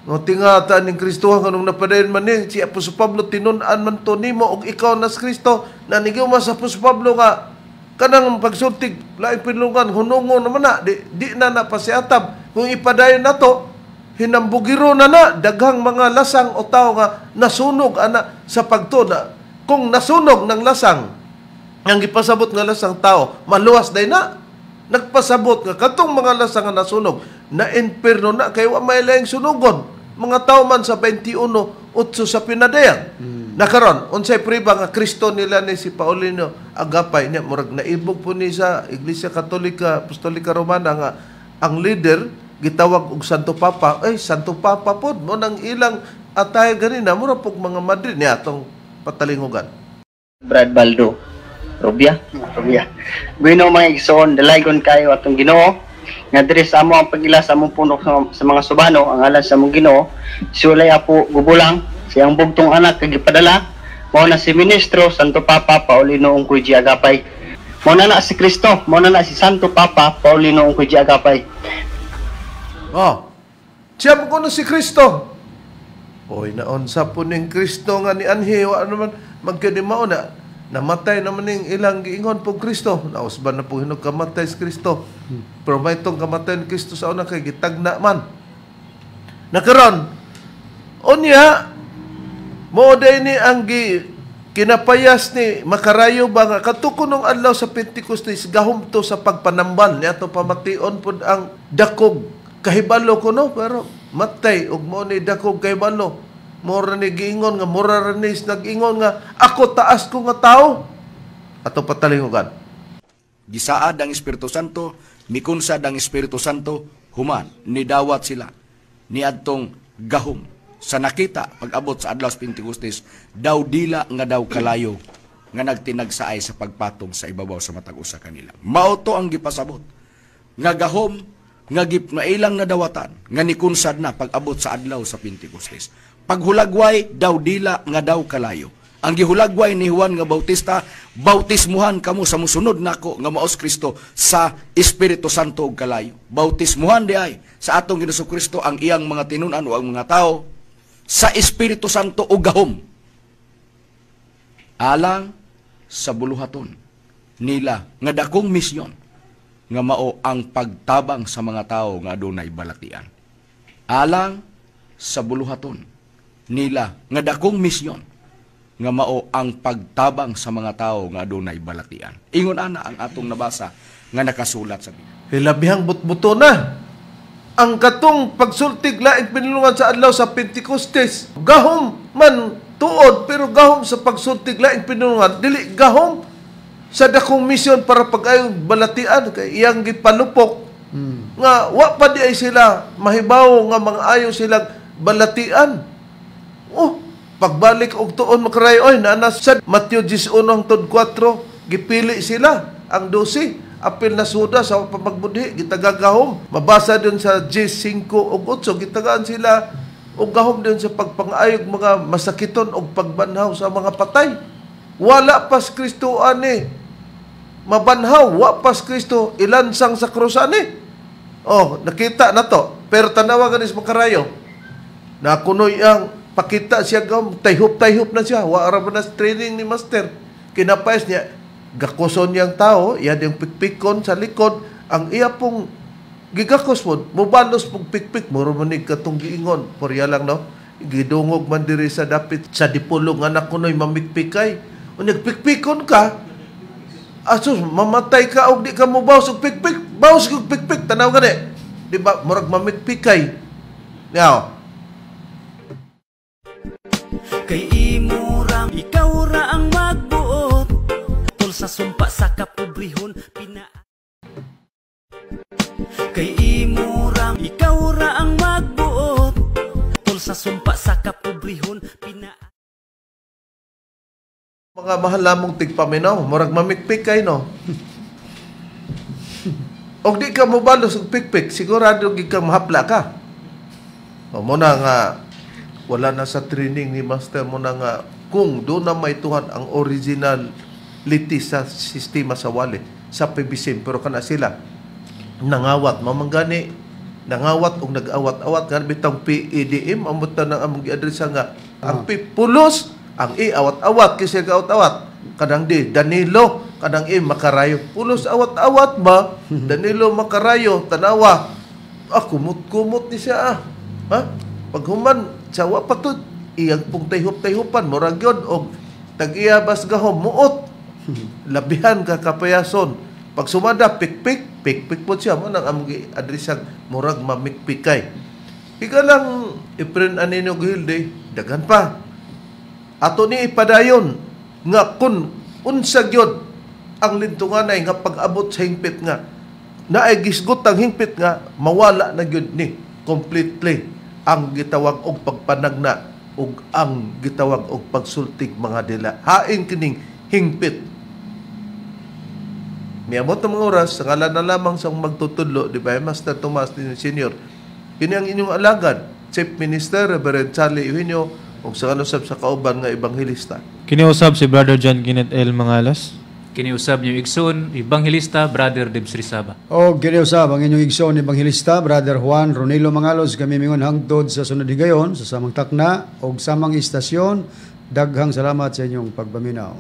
No tingata ning Kristo kanung napadayon man ni si Apostol Pablo tinun-an man to nimo og ikaw nas Kristo nanigaw mas Apostol Pablo nga kanang pagsultig lain pinulungan hunungon naman na di na napasiatab kung ipadayon nato hinambugiro na daghang mga lasang o tao nga nasunog ana sa pagtuna. Kung nasunog ng lasang ang ipasabot nga lasang tao maluwas day na. nagpasabot nga katong mga lasa nga nasunog na inferno na kay wa may laing sunugon. Mga tao man sa 21:8 sa pinadayang. Nakaron unsay priba nga Kristo nila ni si Paulino Agapay niya murag naibog po ni sa Iglesia Katolika Apostolika Romana nga ang leader gitawag og Santo Papa. Ay Santo Papa pod mo nang ilang atay ganina mura pug mga Madrid ni atong patalingugan. Brad Baldo Rubia. Buino mga igsoon, dalaygon kayo atong Ginoo. Nga diri sa amo ang pagila sa among puno sa mga subano, ang alas sa among Ginoo. Sulay Apo Gubulang, siyang bugtong anak kagipadala. Mao na si Ministro Santo Papa Paulino Ungkuy Agapay. Mao na si Kristo, mao na si Santo Papa Paulino Ungkuy Agapay. Oh. Siya ko na si Kristo. Oy naon sa puning Kristo nga ni anhi wa naman magkadimao na namatay naman ning ilang giingon po Kristo. Nausban na po hinog kamatay si Kristo. Pero may itong kamatay ni Kristo sa una kay gitagna man. Nakaron, unya, mo ni ang kinapayas ni Makarayo ba nga katukunong adlaw sa Pentecostes gahom to sa pagpanambal niya to pamation pud ang dakog kahibalo kuno pero matay ug mo ni dakog kahibalo. Mura ni giingon nga, mura ni nag-ingon nga, ako taas ko nga tao. Ato patalingugan. Gisaad ang Espiritu Santo, mikunsad ang Espiritu Santo, human, nidawat sila, niadtong gahom. Sa nakita, pag-abot sa adlaw sa Pentecostes, daw dila nga daw kalayo, nga nagtinagsaay sa pagpatong sa ibabaw sa matag usa kanila. Mauto ang gipasabot, nga gahom, nga ilang nadawatan, nga nikunsad na pag-abot sa adlaw sa Pentecostes. Paghulagway, daw dila nga daw kalayo. Ang gihulagway ni Juan nga Bautista, bautismuhan kamo sa musunod nako nga maos Kristo sa Espiritu Santo ug kalayo. Bautismuhan di ay sa atong Ginoong Kristo ang iyang mga tinunan o ang mga tao sa Espiritu Santo ug gahom. Alang sa buluhaton nila nga dakong misyon nga mao ang pagtabang sa mga tao nga adunay balatian. Alang sa buluhaton nila nga dakong misyon nga mao ang pagtabang sa mga tao nga adunay balatian. Ingon ana ang atong nabasa nga nakasulat sa Biblia. Hilabihang butbuto na. Ang katong pagsultig laing pinulungan sa adlaw sa Pentecostes. Gahom man tuod pero gahom sa pagsultig laing pinulungan dili gahom sa dakong misyon para pag-ayong balatian kay iyang gipalupok nga wa pa di ay sila mahibaw nga mga ayo silang balatian. Oh, pagbalik og tuon Makarayo oy naa sa Mateo 11:4 gipili sila ang 12 apil na suda sa pamagbudhi gitagagahom mabasa din sa 5 ug 8 gitagaan sila og gahom din sa pagpangayog mga masakiton og pagbanhaw sa mga patay. Wala pas Kristo ani mabanhaw, wa pas Kristo ilansang sa krus ani. Oh, nakita na to. Pero tanawa ganis Makarayo na kunoy ang pakita siya gam tayhop na siya wa ra na training ni master kinapayas niya gakuson yang tao iya yung pikpikon sa likod ang iya pong gigakos mo mubalos pong pikpik mo manig katong giingon porya lang no gidungog man diri sa dapit sa dipulong anak kunoy mamikpikay unyag pikpikon ka asus mamatay ka og di ka mo bawas og pikpik tanaw gani di ba murag mamikpikay now kay imo ram ikaw ra ang magbuot tul sa sumpa sa kapobrehon kay imo ram ikaw ra ang magbuot tul sa sumpa sa kapobrehon mga mahal lamong tigpaminaw murag mamikpik kay no og di ka mobalos og pikpik sigurado gid kang mahapla ka o mo na nga wala na sa training ni master mo na nga kung doon na may tuhan ang originality sa sistema sa wali sa PBSIM pero kana sila nangawat mamanggani nangawat og nag-awat-awat nga bitang PEDM amot na among gi-addressa nga ang pulos ang awat-awat kasi awat-awat kadang di Danilo kadang Makarayo pulos awat-awat ba Danilo Makarayo tanawa kumot-kumot ni siya ha paghuman sawa patud iyang pong tayhop-tayhopan murag yun og tag-iya bas gahom muot labihan ka kapayason Pag sumada, pikpik po siya. Mo nang among adresang murag mamikpikay. Ika lang, ipren anino gihilde, dagan pa. Ato ni ipadayon, nga kun unsa gyud ang lintunganay nga pag-abot sa hingpit nga, naay gisgot ang hingpit nga, mawala na gyud ni completely ang gitawag og pagpanagna ug ang gitawag og pagsultig mga dila. Hain kining hingpit. Miamot ng mga oras, sa ngalan na lamang sa magtutudlo, di ba, Master Tomas Senior, kini ang inyong alagad, Chief Minister, Reverend Charlie Eugenio, ug sa kanusab sa kauban nga ebanghilista. Kiniusab si Brother John Kenneth L. Mangalos. Kiniusab niyo igsoon, ebanghilista, Brother Dibs Rizaba. O kiniusab ang inyong igsoon ebanghilista, Brother Juan Ronilo Mangalos, kami mingon hangtod sa sunod higayon, sa samang takna, o samang istasyon. Daghang salamat sa inyong pagpaminaw.